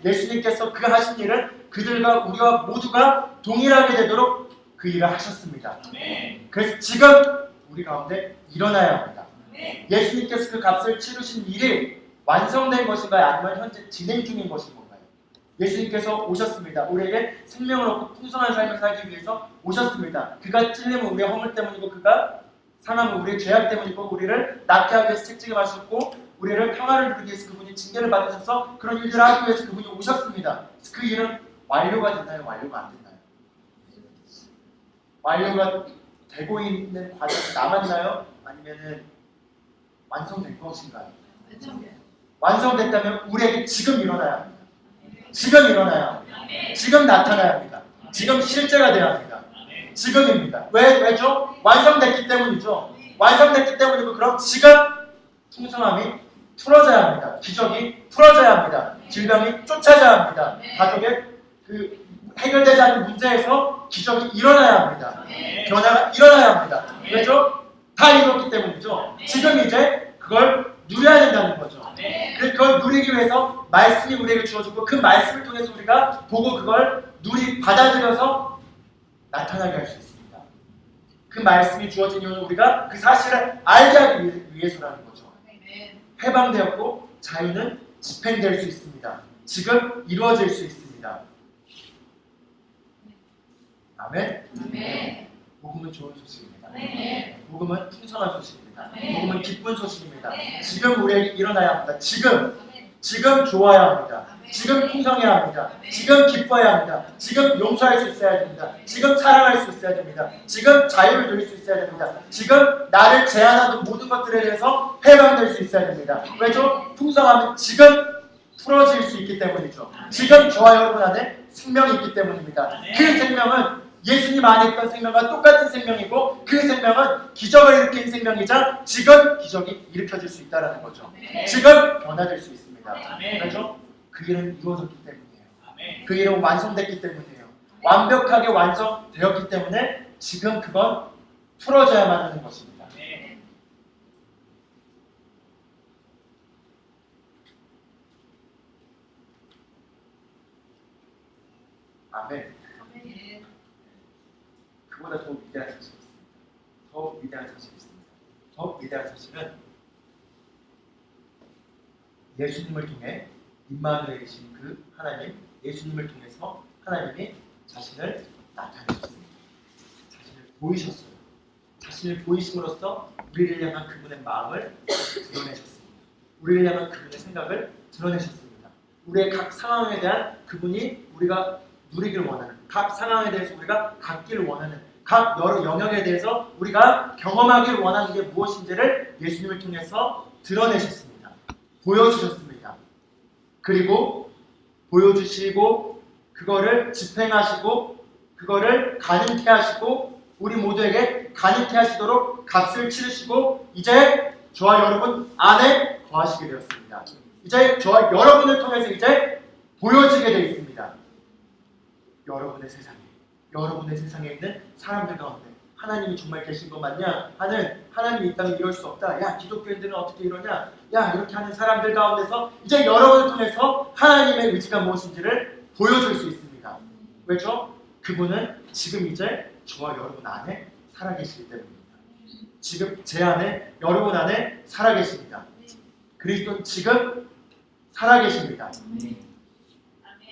예수님께서 그 하신 일은 그들과 우리와 모두가 동일하게 되도록 그 일을 하셨습니다. 그래서 지금 우리 가운데 일어나야 합니다. 예수님께서 그 값을 치르신 일이 완성된 것인가요? 아니면 현재 진행 중인 것인 건가요? 예수님께서 오셨습니다. 우리에게 생명을 얻고 풍성한 삶을 살기 위해서 오셨습니다. 그가 찔림은 우리의 허물 때문이고 그가 상함은 우리의 죄악 때문이고 우리를 낫게 하기 위해서 책찍을 마셨고 우리를 평화를 누리기 위해서 그분이 징계를 받으셔서 그런 일들을 하기 위해서 그분이 오셨습니다. 그 일은 완료가 됐나요? 완료가 안 됐나요? 완료가 되고 있는 과정이 남았나요? 아니면은 완성된 것인가요? 완성됐다면 우리에게 지금 일어나야 합니다. 지금 일어나야 합니다. 지금 나타나야 합니다. 지금 실제가 되어야 합니다. 지금입니다. 왜죠? 완성됐기 때문이죠. 완성됐기 때문이고 그럼 지금 풍성함이 풀어져야 합니다. 기적이 풀어져야 합니다. 질병이 쫓아져야 합니다. 가족의 그 해결되지 않는 문제에서 기적이 일어나야 합니다. 변화가 일어나야 합니다. 왜죠? 다 이뤘기 때문이죠. 지금 이제 그걸 누려야 된다는 거죠. 그걸 누리기 위해서 말씀이 우리에게 주어지고 그 말씀을 통해서 우리가 보고 그걸 받아들여서 나타나게 할 수 있습니다. 그 말씀이 주어진 이유는 우리가 그 사실을 알게 하기 위해서라는 거죠. 해방되었고 자유는 집행될 수 있습니다. 지금 이루어질 수 있습니다. 아멘. 복음은 좋은 소식입니다. 복음은 풍성한 소식입니다. 복음은 기쁜 소식입니다. 지금 우리에게 일어나야 합니다. 지금 좋아야 합니다. 지금 풍성해야 합니다. 지금 기뻐야 합니다. 지금 용서할 수 있어야 됩니다. 지금 사랑할 수 있어야 됩니다. 지금 자유를 누릴 수 있어야 됩니다. 지금 나를 제한하는 모든 것들에 대해서 해방될 수 있어야 됩니다. 왜죠? 풍성함은 지금 풀어질 수 있기 때문이죠. 지금 저와 여러분 안에 생명이 있기 때문입니다. 그 생명은 예수님 안에 있던 생명과 똑같은 생명이고 그 생명은 기적을 일으킨 생명이자 지금 기적이 일으켜질 수 있다는 거죠. 지금 변화될 수 있습니다. 그렇죠? 그 일은 이루어졌기 때문이에요. 그 일은 완성됐기 때문이에요. 완벽하게 완성되었기 때문에 지금 그건 풀어져야만 하는 것입니다. 아멘. 그보다 더 위대한 사실이 있습니다. 더 위대한 사실이 있습니다. 더 위대한 사실은 예수님을 통해 임마누엘이신 그 하나님, 예수님을 통해서 하나님이 자신을 나타내셨습니다. 자신을 보이셨어요. 자신을 보이심으로써 우리를 향한 그분의 마음을 드러내셨습니다. 우리를 향한 그분의 생각을 드러내셨습니다. 우리의 각 상황에 대한 그분이 우리가 누리기를 원하는, 각 상황에 대해서 우리가 갖기를 원하는, 각 여러 영역에 대해서 우리가 경험하기를 원하는 게 무엇인지를 예수님을 통해서 드러내셨습니다. 보여주셨습니다. 그리고 보여주시고 그거를 집행하시고 그거를 가능케 하시고 우리 모두에게 가능케 하시도록 값을 치르시고 이제 저와 여러분 안에 거하시게 되었습니다. 이제 저와 여러분을 통해서 이제 보여지게 되어 있습니다. 여러분의 세상에 있는 사람들 가운데 하나님이 정말 계신 것 맞냐 하는, 하나님이 있다면 이럴 수 없다, 야 기독교인들은 어떻게 이러냐, 야 이렇게 하는 사람들 가운데서 이제 여러분을 통해서 하나님의 의지가 무엇인지를 보여줄 수 있습니다. 왜죠? 그분은 지금 이제 저와 여러분 안에 살아계시기 때문입니다. 지금 제 안에, 여러분 안에 살아계십니다. 그리스도는 지금 살아계십니다.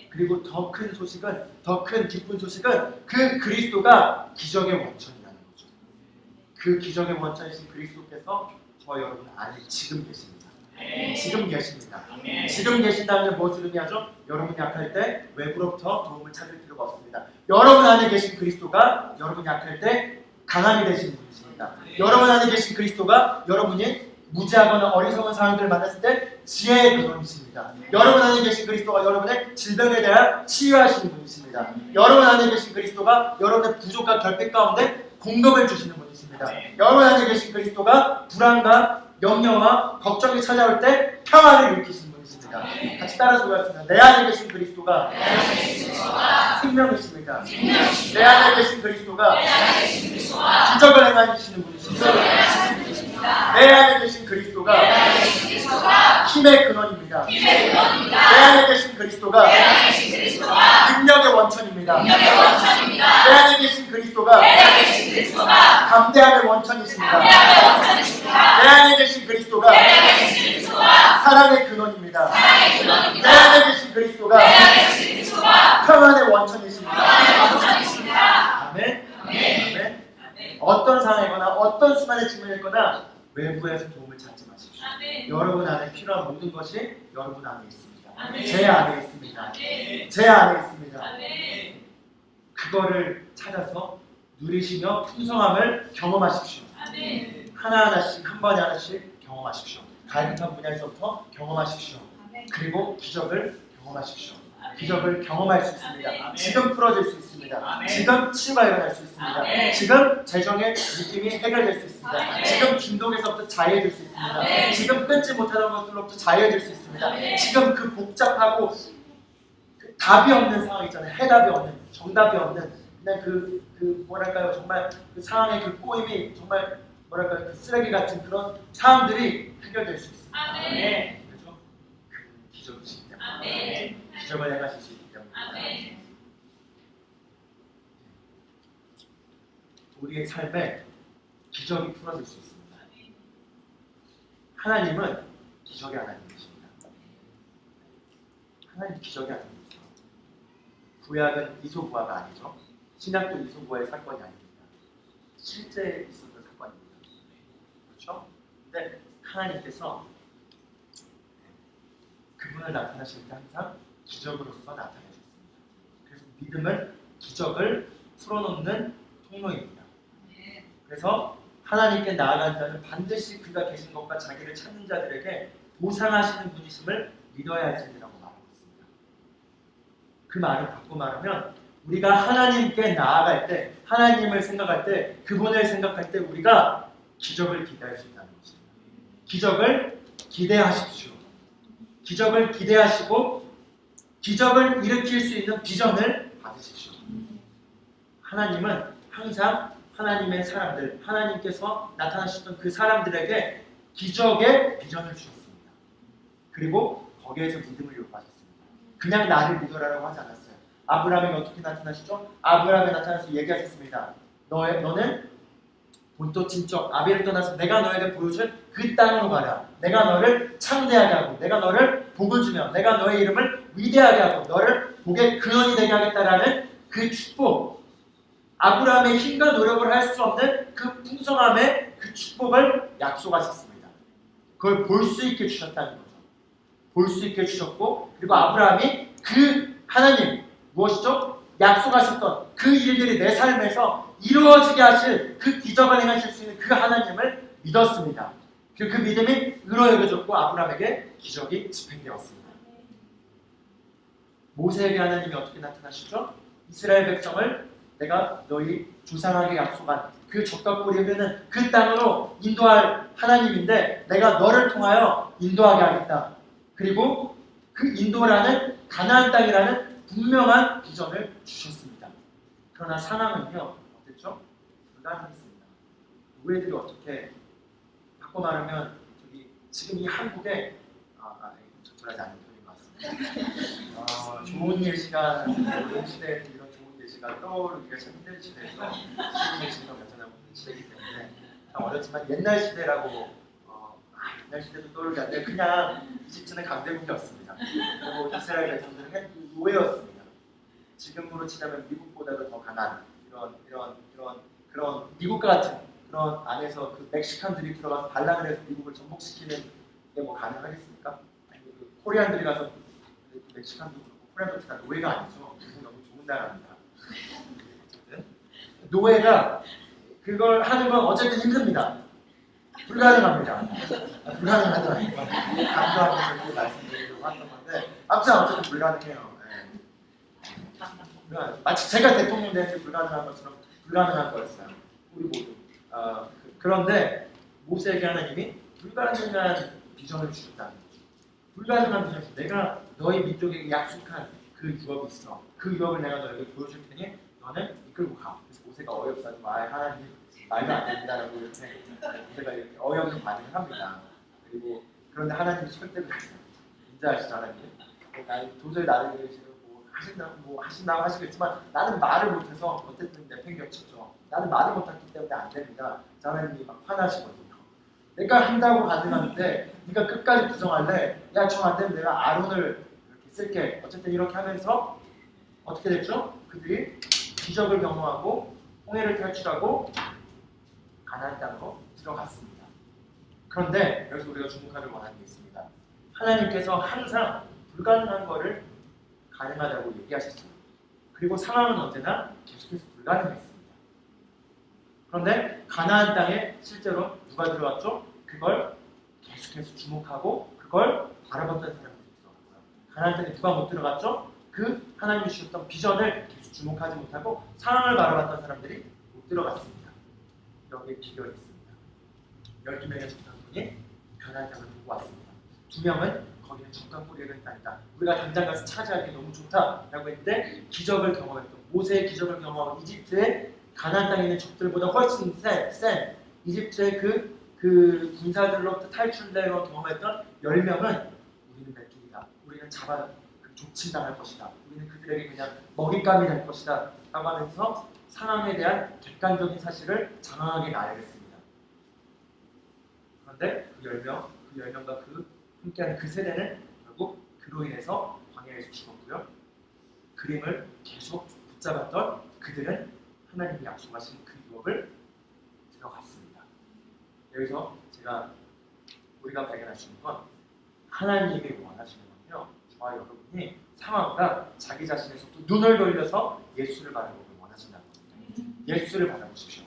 그리고 더 큰 소식은, 더 큰 기쁜 소식은 그 그리스도가 기적의 원천이라는 거죠. 그 기적의 원천이신 그리스도께서 저 여러분 안에 지금 계십니다. 지금 계십니다. 지금 계신다는 게 무엇을 의미하죠? 여러분이 약할 때 외부로부터 도움을 찾을 필요가 없습니다. 여러분 안에 계신 그리스도가 여러분이 약할 때 강함이 되시는 분이십니다. 여러분 안에 계신 그리스도가 여러분이 무지하거나 어리석은 사람들을 만났을 때 지혜의 근원이십니다. 여러분 안에 계신 그리스도가 여러분의 질병에 대한 치유하시는 분이십니다. 여러분 안에 계신 그리스도가 여러분의 부족과 결핍 가운데 공급을 주시는 분이십니다. 여러분 안에 계신 그리스도가 불안과 염려와 걱정이 찾아올 때 평화를 일으키시는 분이십니다. 같이 따라서 보겠습니다. 내 안에 계신 그리스도가 생명이십니다. 내 안에 계신 그리스도가 기적을 행하시는 분이십니다. 내 안에 계신 그리스도가 힘의 근원입니다. 내 안에 계신 그리스도가 능력의 원천입니다. 내 안에 계신 그리스도가 감대함의 원천이십니다. 내 안에 계신 그리스도가 사랑의 근원입니다. 내 안에 계신 그리스도가 평안의 원천이십니다. 아멘. 아멘. 어떤 상황이거나 어떤 수많은 질문이 있거나 외부에서 도움을 찾지 마십시오. 여러분 안에 필요한 모든 것이 여러분 안에 있습니다. 제 안에 있습니다. 제 안에 있습니다. 그거를 찾아서 누리시며 풍성함을 경험하십시오. 하나하나씩, 한 번에 하나씩 경험하십시오. 갈급한 분야에서부터 경험하십시오. 그리고 기적을 경험하십시오. 기적을 경험할 수 있습니다. 지금 풀어질 수 있습니다. 지금 치유가 일어날 수 있습니다. 지금 재정의 느낌이 해결될 수 있습니다. 지금 중독에서부터 자유해질 수 있습니다. 지금 끊지 못하던 것들로부터 자유해질 수 있습니다. 지금 그 복잡하고 그 답이 없는 상황 있잖아요. 해답이 없는, 정답이 없는, 그냥 뭐랄까요, 정말 그 상황의 그 꼬임이 정말 뭐랄까요, 그 쓰레기 같은 그런 상황들이 해결될 수 있습니다. 그렇죠? 그 기적이시기 때문에. 기적을 행하실 수 있기 때문에 우리의 삶에 기적이 풀어질 수 있습니다. 하나님은 기적의 하나님이십니다. 하나님 기적의 하나님이죠. 구약은 이소부화가 아니죠. 신약도 이소부화의 사건이 아닙니다. 실제 있었던 사건입니다. 그렇죠? 근데 하나님께서 그분을 나타나실 때 항상 기적으로서 나타내셨습니다. 그래서 믿음은 기적을 풀어놓는 통로입니다. 그래서 하나님께 나아간 자는 반드시 그가 계신 것과 자기를 찾는 자들에게 보상하시는 분이심을 믿어야 할지니라고 말하고 있습니다. 그 말을 바꿔 말하면 우리가 하나님께 나아갈 때, 하나님을 생각할 때, 그분을 생각할 때 우리가 기적을 기대할 수 있다는 것입니다. 기적을 기대하십시오. 기적을 기대하시고 기적을 일으킬 수 있는 비전을 받으십시오. 하나님은 항상 하나님의 사람들, 하나님께서 나타나셨던 그 사람들에게 기적의 비전을 주셨습니다. 그리고 거기에서 믿음을 요구하셨습니다. 그냥 나를 믿어라라고 하지 않았어요. 아브라함에게 어떻게 나타나시죠? 아브라함에 나타나서 얘기하셨습니다. 너는 본토 친척 아벨을 떠나서 내가 너에게 보여준 그 땅으로 가라. 내가 너를 창대하게 하고 내가 너를 복을 주며 내가 너의 이름을 위대하게 하고 너를 복의 근원이 되게 하겠다라는 그 축복, 아브라함의 힘과 노력을 할 수 없는 그 풍성함의 그 축복을 약속하셨습니다. 그걸 볼 수 있게 주셨다는 거죠. 볼 수 있게 주셨고, 그리고 아브라함이 그 하나님 무엇이죠? 약속하셨던 그 일들이 내 삶에서 이루어지게 하실 그 기적을 행하실 수 있는 그 하나님을 믿었습니다. 그 믿음이 의로 여겨졌고 아브라함에게 기적이 집행되었습니다. 모세에게 하나님이 어떻게 나타나시죠? 이스라엘 백성을 내가 너희 조상에게 약속한 그 적과 꿀이 흐르는 그 땅으로 인도할 하나님인데 내가 너를 통하여 인도하게 하겠다. 그리고 그 인도라는 가나안 땅이라는 분명한 비전을 주셨습니다. 그러나 상황은요, 어땠죠? 불가능했습니다. 노예들이 어떻게, 바꿔 말하면 지금 이 한국에 적절하지 않은 표현인 것 같습니다. 좋은 예시가, 좋은 시대에 이런 좋은 예시가 떠오르기가 참 힘든 시대에서 지금 예시가 나타나고 있는 시대이기 때문에 참 어렵지만 옛날 시대라고 옛날 시대도 떠오르지 않는데 그냥 이집트는 강대국이었습니다. 그리고 이스라엘 백성들은 노예였습니다. 지금으로 치자면 미국보다도 더 강한 그런 미국과 같은 그런 안에서 그 멕시칸들이 들어가서 반란을 해서 미국을 전복시키는 게 뭐 가능하겠습니까? 아니, 그 코리안들이 가서 멕시칸도 그렇고 코리안도 다 노예가 아니죠. 미국 너무 좋은 나라입니다. 어쨌든 노예가 그걸 하는 건 어쨌든 힘듭니다. 불가능합니다. 불가능하죠. 강조하면서 이렇게 말씀드리려고 했던 건데 아무튼 어쨌든 불가능해요. 마치 제가 대통령 되는데 불가능한 것처럼 불가능한 거였어요. 우리 모두. 그런데 모세에게 하나님이 불가능한 비전을 주셨다는 거죠. 불가능한 비전. 내가 너희 민족에게 약속한 그 유업이 있어. 그 유업을 내가 너에게 보여줄 테니 너는 이끌고 가. 그래서 모세가 어이없어서 하나님 말도 안 된다라고 이렇게 모세가 이렇게 어이없는 반응을 합니다. 그리고 그런데 하나님이 설득을 했어요. 인자하시죠 하나님. 도저히 나를 위해서 하신다고 하시겠지만 나는 말을 못해서 어쨌든 내팽개쳤죠. 나는 말을 못했기 때문에 안 됩니다. 하나님이 막 화나시거든요. 내가 한다고 가능한데 네가 끝까지 부정할래? 야, 저 안 되면 내가 아론을 이렇게 쓸게. 어쨌든 이렇게 하면서 어떻게 됐죠? 그들이 기적을 경험하고 홍해를 탈출하고 가나안 땅으로 들어갔습니다. 그런데 여기서 우리가 주목하길 원하는 게 있습니다. 하나님께서 항상 불가능한 것을 가능하다고 얘기하셨어요. 그리고 상황은 언제나 계속해서 불가능했습니다. 그런데 가나안 땅에 실제로 누가 들어왔죠? 그걸 계속해서 주목하고 그걸 바라봤던 사람들이 들어갔고요. 가나안 땅에 누가 못 들어갔죠? 그 하나님이 주셨던 비전을 계속 주목하지 못하고 상황을 바라봤던 사람들이 못 들어갔습니다. 여기에 비결이 있습니다. 12명의 적당분이 가나안 땅을 보고 왔습니다. 2명은 거기는 적당뿌리를 땅이다. 우리가 당장 가서 차지하기 너무 좋다라고 했는데 기적을 경험했던 모세의 기적을 경험하고 이집트의 가나안 땅에 있는 적들보다 훨씬 센 이집트의 그 군사들로부터 탈출되어 경험했던 10명은 우리는 메뚜기다. 우리는 족친당할 것이다. 우리는 그들에게 그냥 먹잇감이 될 것이다. 라고 하면서 상황에 대한 객관적인 사실을 장황하게 나열했습니다. 그런데 그 10명과 함께하는 그 세대는 결국 그로 인해서 광야에서 죽었고요. 그림을 계속 붙잡았던 그들은 하나님이 약속하신 그 유업을 들어갔습니다. 여기서 우리가 발견할 수 있는 건 하나님이 원하시는 건요. 저와 여러분이 상황과 자기 자신에서부터 눈을 돌려서 예수를 바라보길 원하신다는 겁니다. 예수를 바라보십시오.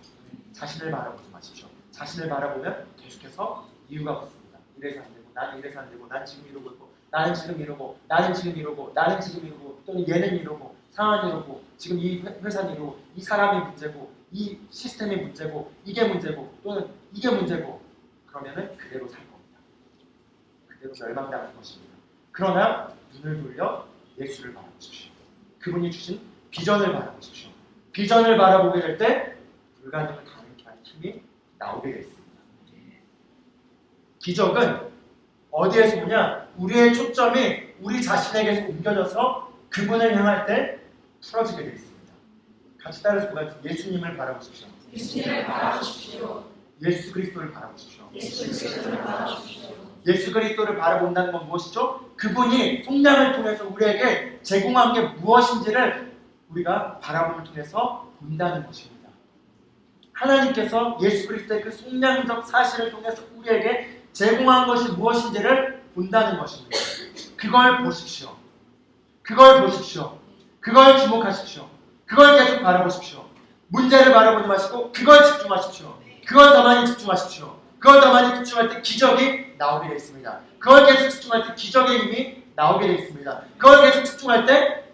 자신을 바라보지 마십시오. 자신을 바라보면 계속해서 이유가 붙습니다. 이래서 안 되고 나는 이래서 안 되고 난 지금 이러고 있고 나는 지금 이러고 나는 지금 이러고 나는 지금 이러고 또는 얘는 이러고 상황이 이러고 지금 이 회사는 이러고 이 사람이 문제고 이 시스템이 문제고 이게 문제고 또는 이게 문제고 그러면은 그대로 살 겁니다. 그대로 멸망당할 것입니다. 그러나 눈을 돌려 예수를 바라보십시오. 그분이 주신 비전을 바라보십시오. 비전을 바라보게 될 때 불가능을 가능케 하는 힘이 나오게 되어 있습니다. 기적은 어디에서 오냐? 우리의 초점이 우리 자신에게서 옮겨져서 그분을 향할 때 풀어지게 되어 있습니다. 같이 따라서 예수님을 바라보십시오. 예수님을 바라보십시오. 예수 그리스도를 바라보십시오. 예수 그리스도를 바라보십시오. 예수 그리스도를 바라본다는 건 무엇이죠? 그분이 속량을 통해서 우리에게 제공한 게 무엇인지를 우리가 바라봄을 통해서 본다는 것입니다. 하나님께서 예수 그리스도의 그 속량적 사실을 통해서 우리에게 제공한 것이 무엇인지를 본다는 것입니다. 그걸 보십시오. 그걸 보십시오. 그걸 주목하십시오. 그걸 계속 바라보십시오. 문제를 바라보지 마시고 그걸 집중하십시오. 그걸 더 많이 집중하십시오. 그걸 더 많이 집중할 때 기적이 나오게 되어 있습니다. 그걸 계속 집중할 때 기적의 힘이 나오게 되어 있습니다. 그걸 계속 집중할 때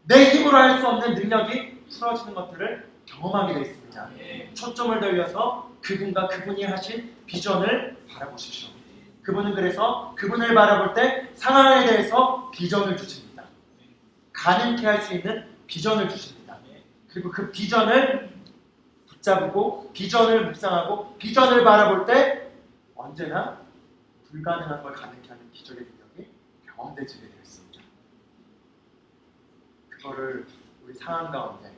내 힘으로 할 수 없는 능력이 풀어지는 것들을 경험하게 되어 있습니다. 초점을 돌려서 그분과 그분이 하신 비전을 바라보십시오. 그분은 그래서 그분을 바라볼 때 상황에 대해서 비전을 주십니다. 가능케 할 수 있는 비전을 주십니다. 그리고 그 비전을 붙잡고 비전을 묵상하고 비전을 바라볼 때 언제나 불가능한 걸 가능케 하는 기적의 능력이 경험되지게 되어 있습니다. 그거를 우리 상황 가운데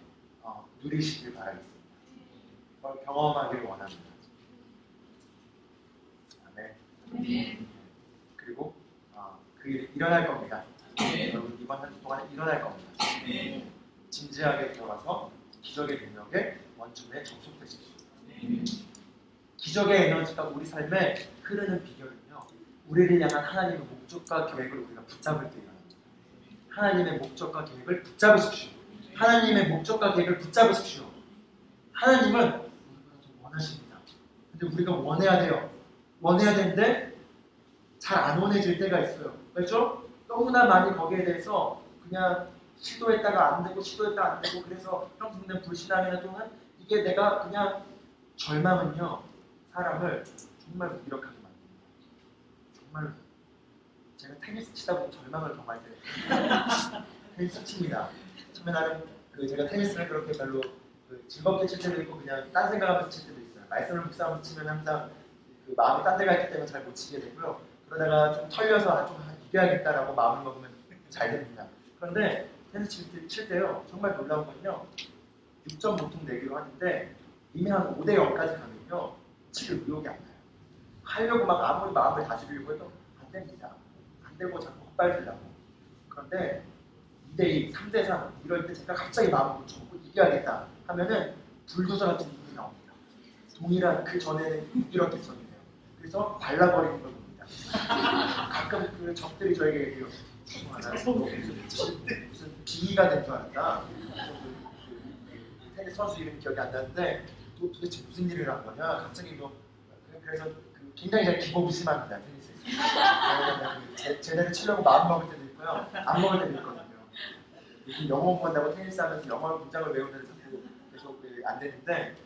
누리시길 바라겠습니다. 그걸 경험하기를 원합니다. 아멘. 그리고 그 일이 일어날 겁니다. 여러분 이번 한 주 동안 일어날 겁니다. 진지하게 들어가서 기적의 능력에 원천에 접속되십시오. 기적의 에너지가 우리 삶에 흐르는 비결은요, 우리를 향한 하나님의 목적과 계획을 우리가 붙잡을 때 일어납니다. 하나님의 목적과 계획을 붙잡으십시오. 하나님의 목적과 계획을 붙잡으십시오. 하나님은 우리가 좀 원하십니다. 근데 우리가 원해야 돼요. 원해야 되는데 잘 안 원해질 때가 있어요. 그렇죠? 너무나 많이 거기에 대해서 그냥 시도했다가 안 되고 시도했다가 안 되고, 그래서 평소에 불신앙이나 또는 이게 내가 그냥 절망은요 사람을 정말 무기력하게 만듭니다. 정말로. 제가 테니스 치다 보면 절망을 경험할 때 테니스 칩니다. 처음에 나는 제가 테니스를 그렇게 별로 즐겁게 칠 때도 있고 그냥 딴 생각하면서 칠 때도 있어요. 말씀을 묵상하면서 치면 항상 마음이 딴 데가 있기 때문에 잘 못 치게 되고요. 그러다가 좀 털려서 좀 이겨야겠다라고 마음을 먹으면 잘 됩니다. 그런데 테니스 칠 때요 정말 놀라운 건요, 6점 보통 내기로 하는데 이미 한 5대 0까지 가면요 칠 의욕이 안 나요. 하려고 막 아무리 마음을 다스리려고 해도 안 됩니다. 안 되고 자꾸 헛발질라고. 그런데 2대 2, 3대 3 이럴 때 제가 갑자기 마음을 접고 이겨야겠다 하면은 불도저 같은 힘이 나옵니다. 동일한 그 전에는 무기력했었는데요. 그래서 발라버리는 걸 봅니다. 가끔 그 적들이 저에게 얘기해요. 무슨 비위가 된 줄 알았다. 테니스 선수 이름이 기억이 안 나는데 도대체 무슨 일을 한 거냐. 갑자기 그래서 굉장히 제가 기복이 심합니다. 테니스에서. 제대로 치려고 마음 먹을 때도 있고요. 안 먹을 때도 있거든요. 영어 공부한다고 테니스 하면서 영어 문장을 외우는 자꾸 계속 안 되는데,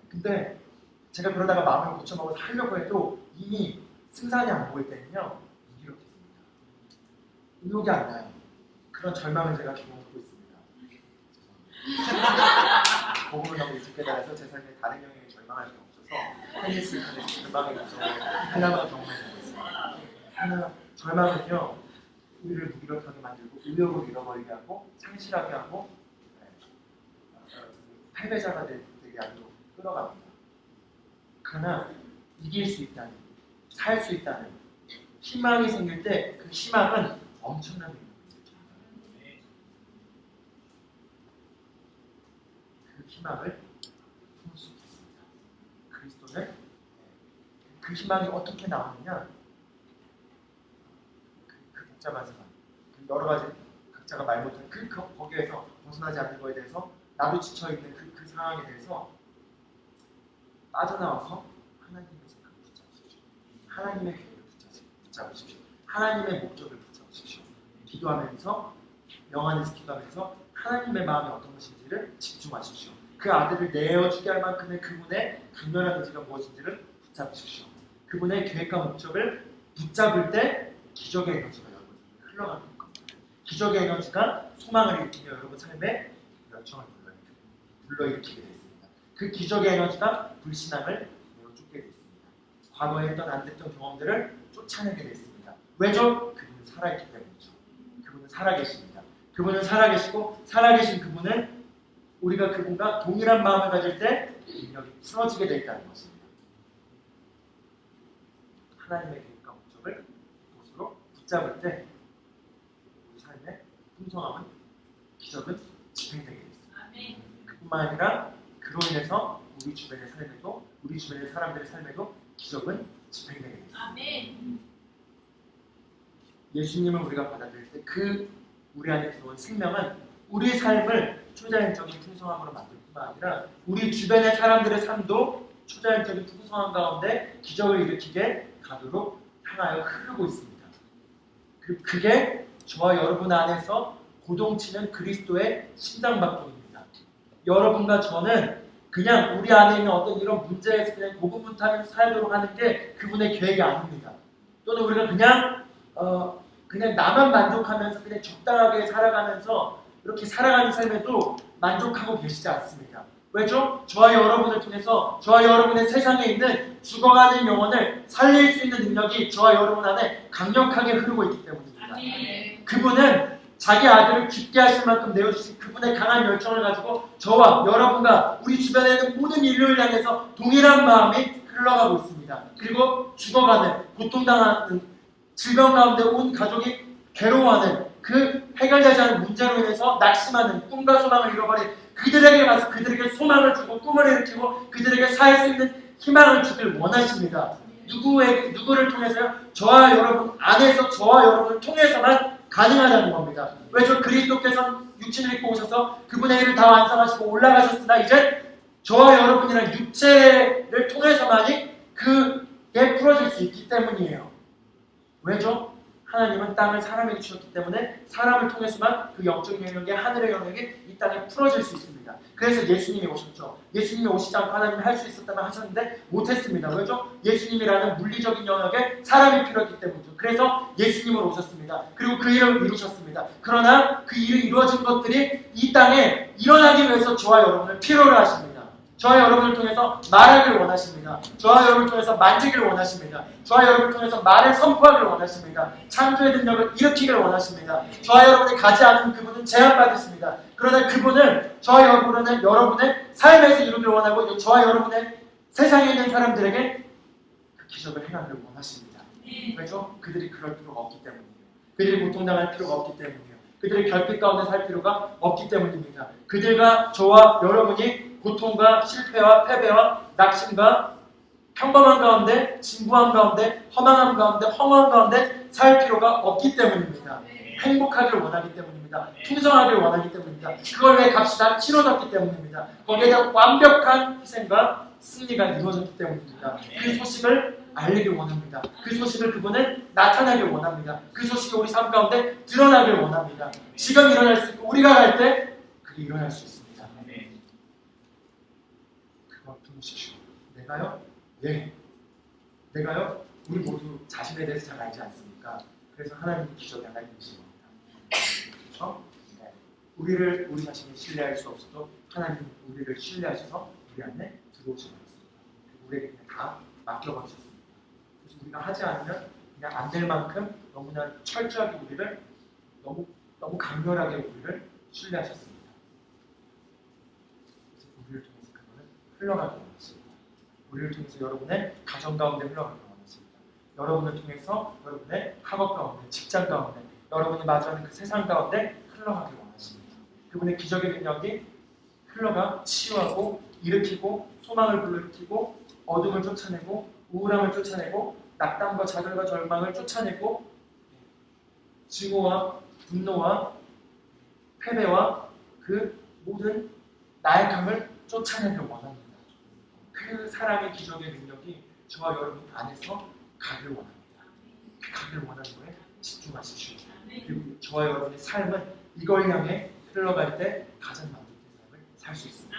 근데 제가 그러다가 마음을 고쳐먹어서 하려고 해도 이미 승산이 안 보일 때는요 무기력해집니다. 의욕이 안 나요. 그런 절망을 제가 경험하고 있습니다. 복음을 너무 일찍 깨달아서 제 삶에 다른 영역에 절망할 게 없어서 테니스를 통해서 절망의 요소를 하나만 경험해보고 있습니다. 하나, 절망은요 우리를 무기력하게 만들고 의욕을 잃어버리게 하고 상실하게 하고 패배자가 되게 아주 끌어갑니다. 그러나 이길 수 있다는, 살 수 있다는 희망이 생길 때 그 희망은 엄청난 능력입니다. 그 희망을 볼 수 있습니다. 그리스도는 그 희망이 어떻게 나오느냐, 그 복잡한 상황, 여러 가지 각자가 말 못하는 거기에서 벗어나지 않는 것에 대해서 나도 지쳐있는 그 상황에 대해서 빠져나와서 하나님의 생각을 붙잡으십시오. 하나님의 계획을 붙잡으십시오. 하나님의 목적을 붙잡으십시오. 기도하면서 명안에서 기도하면서 하나님의 마음이 어떤 것인지를 집중하십시오. 그 아들을 내어주게 할 만큼의 그분의 강렬한 의지가 무엇인지를 붙잡으십시오. 그분의 계획과 목적을 붙잡을 때 기적의 에너지가 여러분 흘러가는 겁니다. 기적의 에너지가 소망을 일으키며 여러분 삶에 열정을 불러일으키게 되어 있습니다. 그 기적의 에너지가 불신앙을 내어쫓게 되어 있습니다. 과거에 했던 안 됐던 경험들을 쫓아내게 되어 있습니다. 왜죠? 그분은 살아있기 때문이죠. 그분은 살아계십니다. 그분은 살아계시고 살아계신 그분은 우리가 그분과 동일한 마음을 가질 때 능력이 풀어지게 되어 있다는 것입니다. 하나님의 계획과 목적을 곳으로 붙잡을 때 우리 삶의 풍성함은, 기적은 집행되게 되어 있습니다. 그뿐만 아니라 그로 인해서 우리 주변의 삶에도, 우리 주변의 사람들의 삶에도 기적은 집행되게 되어 있습니다. 예수님을 우리가 받아들일 때 그 우리 안에 들어온 생명은 우리 삶을 초자연적인 풍성함으로 만들 뿐만 아니라 우리 주변의 사람들의 삶도 초자연적인 풍성함 가운데 기적을 일으키게 가도록 향하여 흐르고 있습니다. 그게 저와 여러분 안에서 고동치는 그리스도의 심장박동입니다. 여러분과 저는 그냥 우리 안에 있는 어떤 이런 문제에서 그냥 고군분투하면서 살도록 하는 게 그분의 계획이 아닙니다. 또는 우리가 그냥 나만 만족하면서 그냥 적당하게 살아가면서 이렇게 살아가는 삶에도 만족하고 계시지 않습니다. 왜죠? 저와 여러분을 통해서 저와 여러분의 세상에 있는 죽어가는 영혼을 살릴 수 있는 능력이 저와 여러분 안에 강력하게 흐르고 있기 때문입니다. 그분은 자기 아들을 죽게 하실 만큼 내어주신 그분의 강한 열정을 가지고 저와 여러분과 우리 주변에 있는 모든 인류를 향해서 동일한 마음이 흘러가고 있습니다. 그리고 죽어가는, 고통당하는, 질병 가운데 온 가족이 괴로워하는 그 해결되지 않은 문제로 인해서 낙심하는, 꿈과 소망을 잃어버린 그들에게 가서 그들에게 소망을 주고 꿈을 일으키고 그들에게 살 수 있는 희망을 주길 원하십니다. 누구를 통해서요? 저와 여러분 안에서 저와 여러분을 통해서만 가능하다는 겁니다. 왜죠? 그리스도께서 육신을 입고 오셔서 그분의 일을 다 완성하시고 올라가셨으나 이제 저와 여러분이랑 육체를 통해서만이 그게 풀어질 수 있기 때문이에요. 왜죠? 하나님은 땅을 사람에게 주셨기 때문에 사람을 통해서만 그 영적인 영역이 하늘의 영역이 이 땅에 풀어질 수 있습니다. 그래서 예수님이 오셨죠. 예수님이 오시지 않고 하나님이 할 수 있었다면 하셨는데 못했습니다. 왜죠? 예수님이라는 물리적인 영역에 사람이 필요했기 때문이죠. 그래서 예수님은 오셨습니다. 그리고 그 일을 이루셨습니다. 그러나 그 일이 이루어진 것들이 이 땅에 일어나기 위해서 저와 여러분을 필요로 하십니다. 저와 여러분을 통해서 말하길 원하십니다. 저와 여러분을 통해서 만지기를 원하십니다. 저와 여러분을 통해서 말을 선포하기를 원하십니다. 창조의 능력을 일으키기를 원하십니다. 저와 여러분이 가지 않은 그분은 제한받으십니다. 그러나 그분은 저와 여러분의 삶에서 이루기를 원하고 저와 여러분의 세상에 있는 사람들에게 그 기적을 행하기를 원하십니다. 왜죠? 그들이 그럴 필요가 없기 때문이에요. 그들이 고통당할 필요가 없기 때문이에요. 그들이 결핍 가운데 살 필요가 없기 때문입니다. 그들과 저와 여러분이 고통과 실패와 패배와 낙심과 평범한 가운데, 진부한 가운데, 허망한 가운데, 허무한 가운데 살 필요가 없기 때문입니다. 행복하기를 원하기 때문입니다. 풍성하기를 원하기 때문입니다. 그걸 위해 값이 다 치러졌기 때문입니다. 거기에 대한 완벽한 희생과 승리가 이루어졌기 때문입니다. 그 소식을 알리길 원합니다. 그 소식을 그분은 나타내길 원합니다. 그 소식이 우리 삶 가운데 드러나길 원합니다. 지금 일어날 수 있고 우리가 갈 때 그게 일어날 수 있습니다. 그거 보십시오. 내가요? 예. 내가요? 우리 모두 자신에 대해서 잘 알지 않습니까? 그래서 하나님이 기적이 하나님이신 겁니다. 그렇죠? 네. 우리 자신을 신뢰할 수 없어도 하나님은 우리를 신뢰하셔서 우리 안에 들어오시고 있습니다. 우리에게 그냥 다 맡겨버리셨습니다. 그래서 우리가 하지 않으면 그냥 안 될 만큼 너무나 철저하게 우리를 너무 강렬하게 우리를 신뢰하셨습니다. 그래서 우리를 통해서 그분은 흘러가기 원하십니다. 우리를 통해서 여러분의 가정 가운데 흘러가기 원하십니다. 여러분을 통해서 여러분의 학업 가운데, 직장 가운데, 여러분이 마주하는 그 세상 가운데 흘러가기 원하십니다. 그분의 기적의 능력이 흘러가 치유하고 일으키고 소망을 불러일으키고 어둠을 쫓아내고 우울함을 쫓아내고 낙담과 좌절과 절망을 쫓아내고 증오와 분노와 패배와 그 모든 나약함을 쫓아내길 원합니다. 그 사랑의 기적의 능력이 저와 여러분 안에서 가길 원합니다. 그 가길 원하는 거에 집중하십시오. 그리고 저와 여러분의 삶은 이걸 향해 흘러갈 때 가장 만족된 삶을 살 수 있습니다.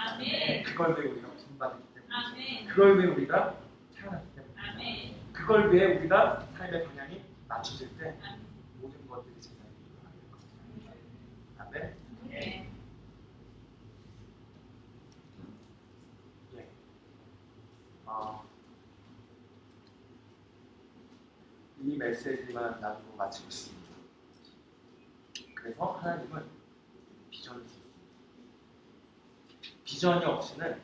그걸 위해 우리가 구원받았기 때문에, 그걸 위해 우리가 태어났기 때문에, 그걸 위해 우리가 삶의 방향이 맞춰질 때 모든 것들이 제자리에 들어가게 될 것입니다. 아멘. 이 메시지만 나누고 마치고 싶습니다. 그래서 하나님은 비전을 주셨습니다. 비전이 없이는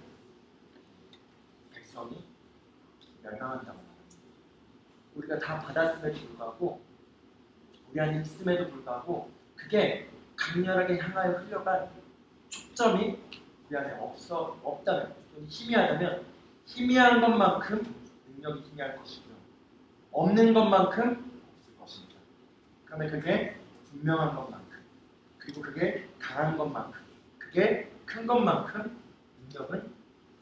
백성이 멸망한다고 합니다. 우리가 다 받았음에도 불구하고 우리 안에 있음에도 불구하고 그게 강렬하게 향하여 흘러간 초점이 우리 안에 없다면 또는 희미하다면 희미한 것만큼 능력이 희미할 것이고요. 없는 것만큼 없을 것입니다. 그러면 그게 분명한 것만큼 그리고 그게 강한 것만큼 그게 큰 것만큼 능력은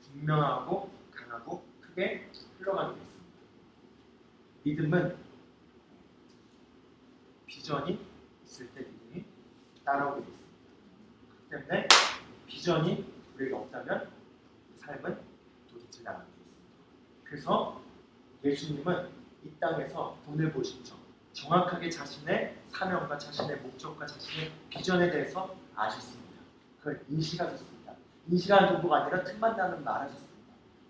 분명하고 강하고 크게 흘러가게 있습니다. 믿음은 비전이 있을 때 믿음이 따라오게 있습니다. 그렇기 때문에 비전이 우리에게 없다면 삶은 도대체 나가게 있습니다. 그래서 예수님은 이 땅에서 돈을 보셨죠. 정확하게 자신의 사명과 자신의 목적과 자신의 비전에 대해서 아셨습니다. 그걸 인식하셨습니다. 인식하는 정도가 아니라 틈만 나면 말하셨습니다.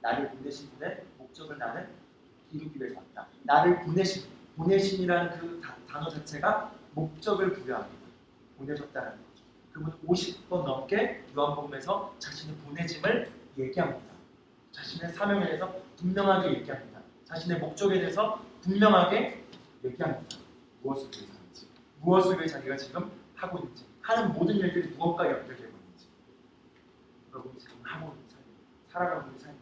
나를 보내신 분의 목적을 나는 이루기 위해서 왔다. 나를 보내신이라는 그 단어 자체가 목적을 부여합니다. 보내셨다는 거죠. 그분은 50번 넘게 요한복음에서 자신의 보내짐을 얘기합니다. 자신의 사명에 대해서 분명하게 얘기합니다. 자신의 목적에 대해서 분명하게 얘기합니다. 무엇을 위해 사는지, 무엇을 위해 자기가 지금 하고 있는지, 하는 모든 일들이 무엇과 연결되고 있는지, 여러분이 지금 하고 있는 삶, 살아가고 있는 삶이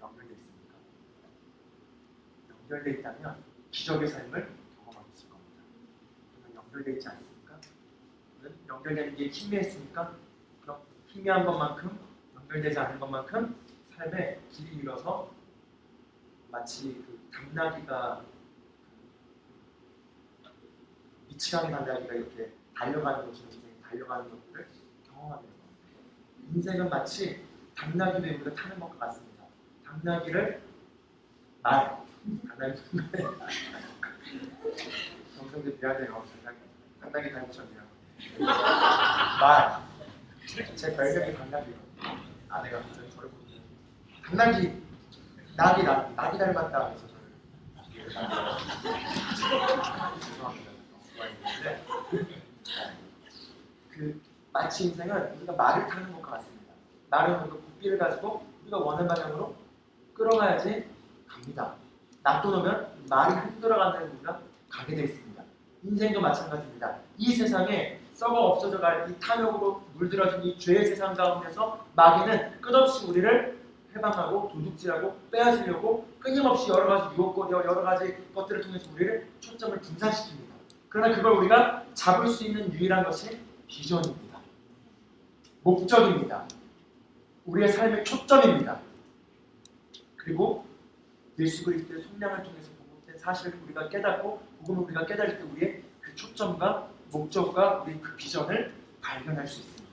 연결되어 있습니까? 연결되어 있다면 기적의 삶을 경험하고 있을 겁니다. 그러면 연결되어 있지 않습니까? 연결되는 게 희미했습니까? 그럼 희미한 것만큼, 연결되지 않은 것만큼 삶의 길이 잃어서 마치 그 당나귀가 미치광이 당나귀가 이렇게 달려가는 것처럼 달려가는 것들을 경험하게 됩니다. 인생은 마치 당나귀 배 우리가 타는 것과 같습니다. 당나귀를 정성들 미안해요. 당나귀 닮으셨네요. 제 별명이 당나귀예요. 아내가 갑자기 저를 보고 당나귀 낙이 닮았다 해서 저를 죄송합니다. 그 마치 인생은 우리가 말을 타는 것과 같습니다. 말은 우리가 고삐를 가지고 우리가 원하는 방향으로 끌어가야지 갑니다. 놔둬놓으면 말이 흔들어간다는 우리가 가게 되어 있습니다. 인생도 마찬가지입니다. 이 세상에 썩어 없어져갈 이 탐욕으로 물들어진 이 죄의 세상 가운데서 마귀는 끝없이 우리를 해방하고 도둑질하고 빼앗으려고 끊임없이 여러 가지 유혹거리와 여러 가지 것들을 통해서 우리를 초점을 분산시킵니다. 그러나 그걸 우리가 잡을 수 있는 유일한 것이 비전입니다. 목적입니다. 우리의 삶의 초점입니다. 그리고 예수 그리스도의 속량을 통해서 복음된 사실을 우리가 깨닫고 복음을 우리가 깨달을 때 우리의 그 초점과 목적과 우리의 그 비전을 발견할 수 있습니다.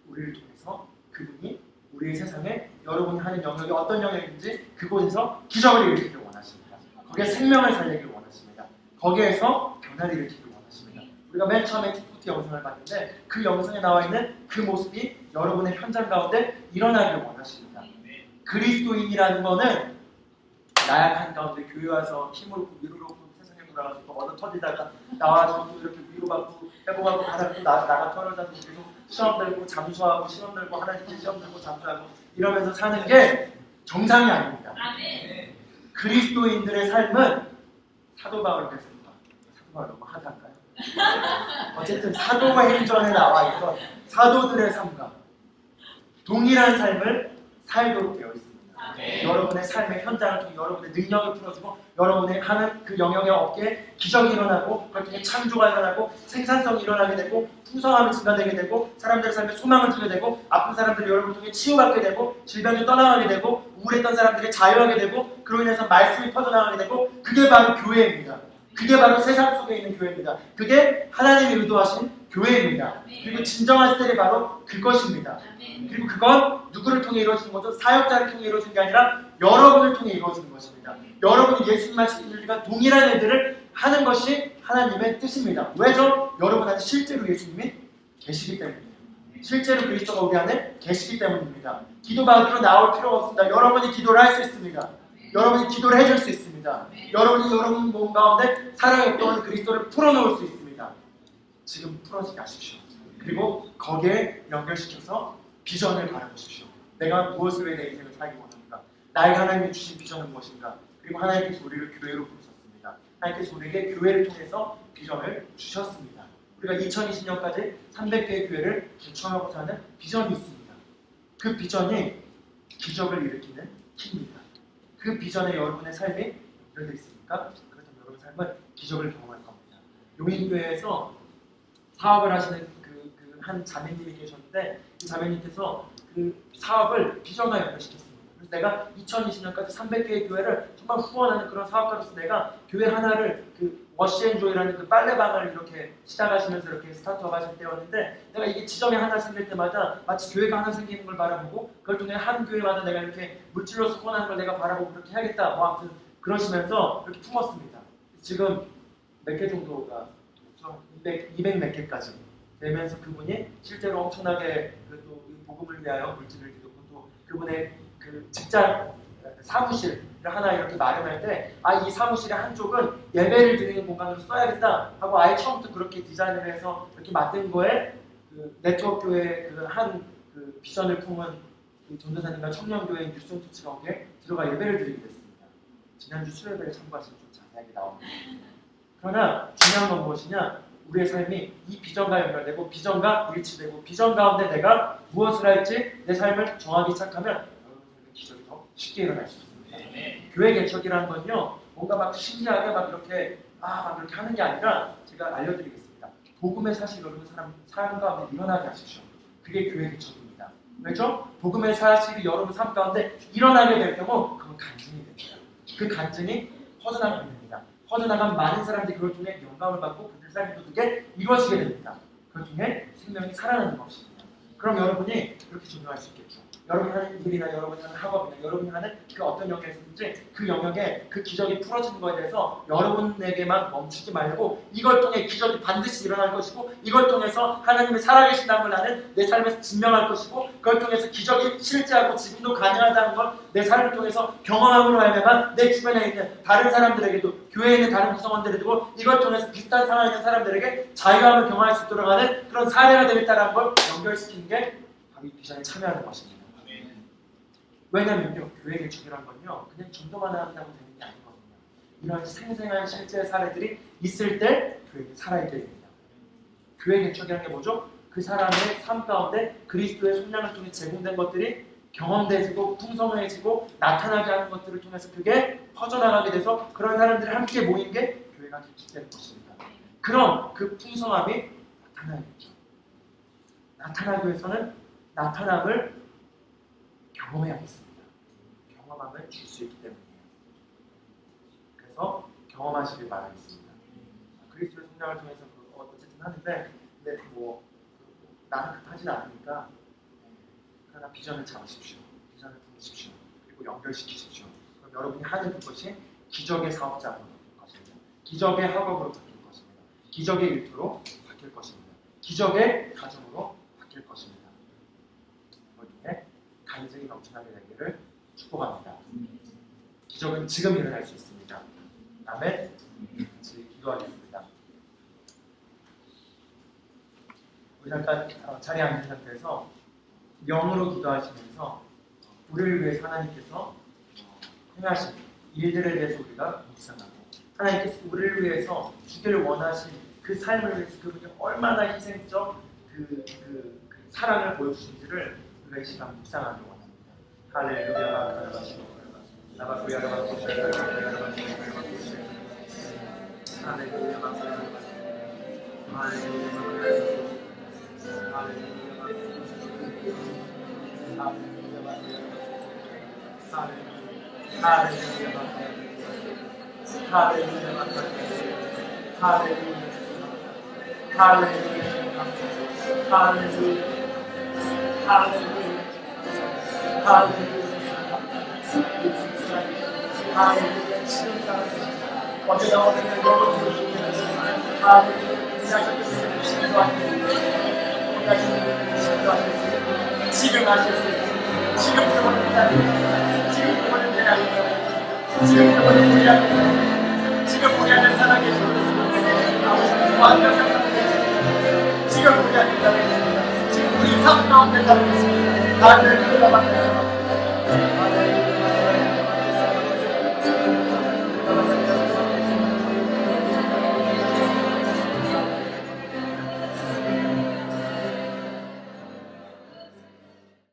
우리를 통해서 그분이 우리의 세상에 여러분이 하는 영역이 어떤 영역인지 그곳에서 기적을 일으키길 원하십니다. 거기에 생명을 살리길 원하십니다. 거기에서 변화를 일으키길 원하십니다. 우리가 맨 처음에 TFT 영상을 봤는데 그 영상에 나와 있는 그 모습이 여러분의 현장 가운데 일어나길 원하십니다. 그리스도인이라는 것은 나약한 가운데 교회 와서 힘을 얻고 위로를 얻고 세상에 돌아가서 또 얻어 터지다가 나와서 또 이렇게 위로받고 회복하고 바닥도 나가 떨어져서 계속 시험 들고 잠수하고 시험 들고 하나님께 시험 들고 잠수하고 이러면서 사는 게 정상이 아닙니다. 그리스도인들의 삶은 사도 바울께서입니다. 사도 바울 너무 하다할까요? 어쨌든 사도행전에 나와 있던 사도들의 삶과 동일한 삶을 살도록 되어 있습니다. 여러분의 삶의 현장을 통해 여러분의 능력을 풀어주고 여러분의 하는 그 영역의 업계에 기적이 일어나고 그걸 통해 창조가 일어나고 생산성이 일어나게 되고 풍성함이 증가되게 되고 사람들의 삶에 소망을 주게 되고 아픈 사람들이 여러분을 통해 치유받게 되고 질병이 떠나가게 되고 우울했던 사람들이 자유하게 되고 그로 인해서 말씀이 퍼져나가게 되고 그게 바로 교회입니다. 그게 바로 세상 속에 있는 교회입니다. 그게 하나님이 의도하신 교회입니다. 그리고 진정한 스타일이 바로 그것입니다. 그리고 그건 누구를 통해 이루어지는 거죠? 사역자를 통해 이루어지는 게 아니라 여러분을 통해 이루어지는 것입니다. 여러분이 예수님 하신 일과 동일한 일들을 하는 것이 하나님의 뜻입니다. 왜죠? 여러분 안에 실제로 예수님이 계시기 때문입니다. 실제로 그리스도가 우리 안에 계시기 때문입니다. 기도받으러 나올 필요가 없습니다. 여러분이 기도를 할 수 있습니다. 여러분이 기도를 해줄 수 있습니다. 여러분이 여러분 몸 가운데 사랑의 동안 그리스도를 풀어놓을 수 있습니다. 지금 풀어지게 하십시오. 그리고 거기에 연결시켜서 비전을 바라보십시오. 내가 무엇을 위해 내 인생을 살기 원합니까? 나에게 하나님이 주신 비전은 무엇인가? 그리고 하나님께서 우리를 교회로 부르셨습니다. 하나님께서 우리에게 교회를 통해서 비전을 주셨습니다. 우리가 2020년까지 300개의 교회를 개척하고자 하는 비전이 있습니다. 그 비전이 기적을 일으키는 키입니다. 그 비전에 여러분의 삶이 연결되어 있습니까? 그렇다면 여러분의 삶은 기적을 경험할 겁니다. 용인교회에서 사업을 하시는 한 자매님이 계셨는데 그 자매님께서 그 사업을 비전과 연결시켰습니다. 그래서 내가 2020년까지 300개의 교회를 정말 후원하는 그런 사업가로서 내가 교회 하나를 그 워시앤조이라는 그 빨래방을 이렇게 시작하시면서 이렇게 스타트업 하실 때였는데 내가 이게 지점이 하나 생길 때마다 마치 교회가 하나 생기는 걸 바라보고 그걸 통해 한 교회마다 내가 이렇게 물질로서 후원하는 걸 내가 바라보고 그렇게 해야겠다 뭐 아무튼 그러시면서 이렇게 품었습니다. 지금 몇 개 정도가 200 몇 개까지 되면서 그분이 실제로 엄청나게 또 복음을 위하여 물질을 드리고 또 그분의 그 직장 사무실을 하나 이렇게 마련할 때 이 사무실의 한쪽은 예배를 드리는 공간으로 써야겠다 하고 아예 처음부터 그렇게 디자인을 해서 이렇게 만든 거에 그 네트워크 교회 그 비전을 품은 그 전도사님과 청년교회 뉴스홈처치가 거기에 들어가 예배를 드리게 됐습니다. 지난주 수요일에 참고하시면 좀 자세하게 나옵니다. 그러나 중요한 건 무엇이냐? 우리의 삶이 이 비전과 연결되고 비전과 일치되고 비전 가운데 내가 무엇을 할지 내 삶을 정하기 시작하면 여러분의 기적이 더 쉽게 일어날 수 있습니다. 교회 개척이라는 건요 뭔가 막 신기하게 막 이렇게 하는 게 아니라 제가 알려드리겠습니다. 복음의 사실 여러분 삶 가운데 일어나게 하십시오. 그게 교회 개척입니다. 왜죠? 복음의 사실이 여러분 삶 가운데 일어나게 될 경우 그건 간증이 됩니다. 그 간증이 퍼져나가게 됩니다. 퍼져나간 많은 사람들이 그걸 통해 영감을 받고 그들 삶이 그게 이루어지게 됩니다. 그걸 통해 생명이 살아나는 것입니다. 그럼 여러분이 그렇게 존중할 수 있겠죠. 여러분이 하는 일이나 여러분이 하는 학업이나 여러분이 하는 그 어떤 영역에서든지 그 영역에 그 기적이 풀어지는 것에 대해서 여러분에게만 멈추지 말고 이걸 통해 기적이 반드시 일어날 것이고 이걸 통해서 하나님의 살아계신다는 걸 나는 내 삶에서 증명할 것이고 그걸 통해서 기적이 실제하고 지금도 가능하다는 걸 내 삶을 통해서 경험함으로 말미암아 내 주변에 있는 다른 사람들에게도 교회에 있는 다른 구성원들에게도 이걸 통해서 비슷한 상황에 있는 사람들에게 자유함을 경험할 수 있도록 하는 그런 사례가 되겠다는 걸 연결시키는 게 바로 이 비전에 참여하는 것입니다. 왜냐면요, 교회 개척이란 건요, 그냥 전도만 한다고 되는 게 아니거든요. 이런 생생한 실제 사례들이 있을 때 교회가 살아있게 됩니다. 교회 개척이라는 게 뭐죠? 그 사람의 삶 가운데 그리스도의 속량을 통해 제공된 것들이 경험되지고 풍성해지고 나타나게 하는 것들을 통해서 그게 퍼져나가게 돼서 그런 사람들이 함께 모인 게 교회가 개척되는 것입니다. 그럼 그 풍성함이 나타나야겠죠. 나타나기 위해서는 나타남을 경험해야겠습니다. 경험함을 줄 수 있기 때문이에요. 그래서 경험하시길 바라겠습니다. 그리스도의 성장을 통해서 어쨌든 하는데 근데 나는 급하진 않으니까 그러나 비전을 잡으십시오. 비전을 품으십시오. 그리고 연결시키십시오. 그럼 여러분이 하는 것이 기적의 사업자로 바뀔 것입니다. 기적의 학업으로 바뀔 것입니다. 기적의 일터로 바뀔 것입니다. 기적의 가정으로 바뀔 것입니다. 그걸 통해 간증이 넘쳐나게 되기를 축복합니다. 기적은 지금 일어날 수 있습니다. 아멘. 같이 기도하겠습니다. 우리 잠깐 자리에 앉은 상태에서 영으로 기도하시면서 우리를 위해서 하나님께서 행하신 일들에 대해서 우리가 묵상하고 하나님께서 우리를 위해서 주기를 원하신 그 삶을 위해서 그분이 얼마나 희생적 그 사랑을 보여주신지를 우리가 이 시간 묵상하기 원합니다. 할렐루야. 나바쿠야 나바쿠야 할렐루야. 지금 하실 수 있습니다. 지금 그분을 사랑해요. 지금 그분을 대하겠어요. 지금 그분을 대하겠어요. 지금 우리 안에 살아계시는 완벽한 하나님 지금 우리 안에 살아계십니다. 지금 우리 삶 가운데 살아계십니다. 하늘을 받아요.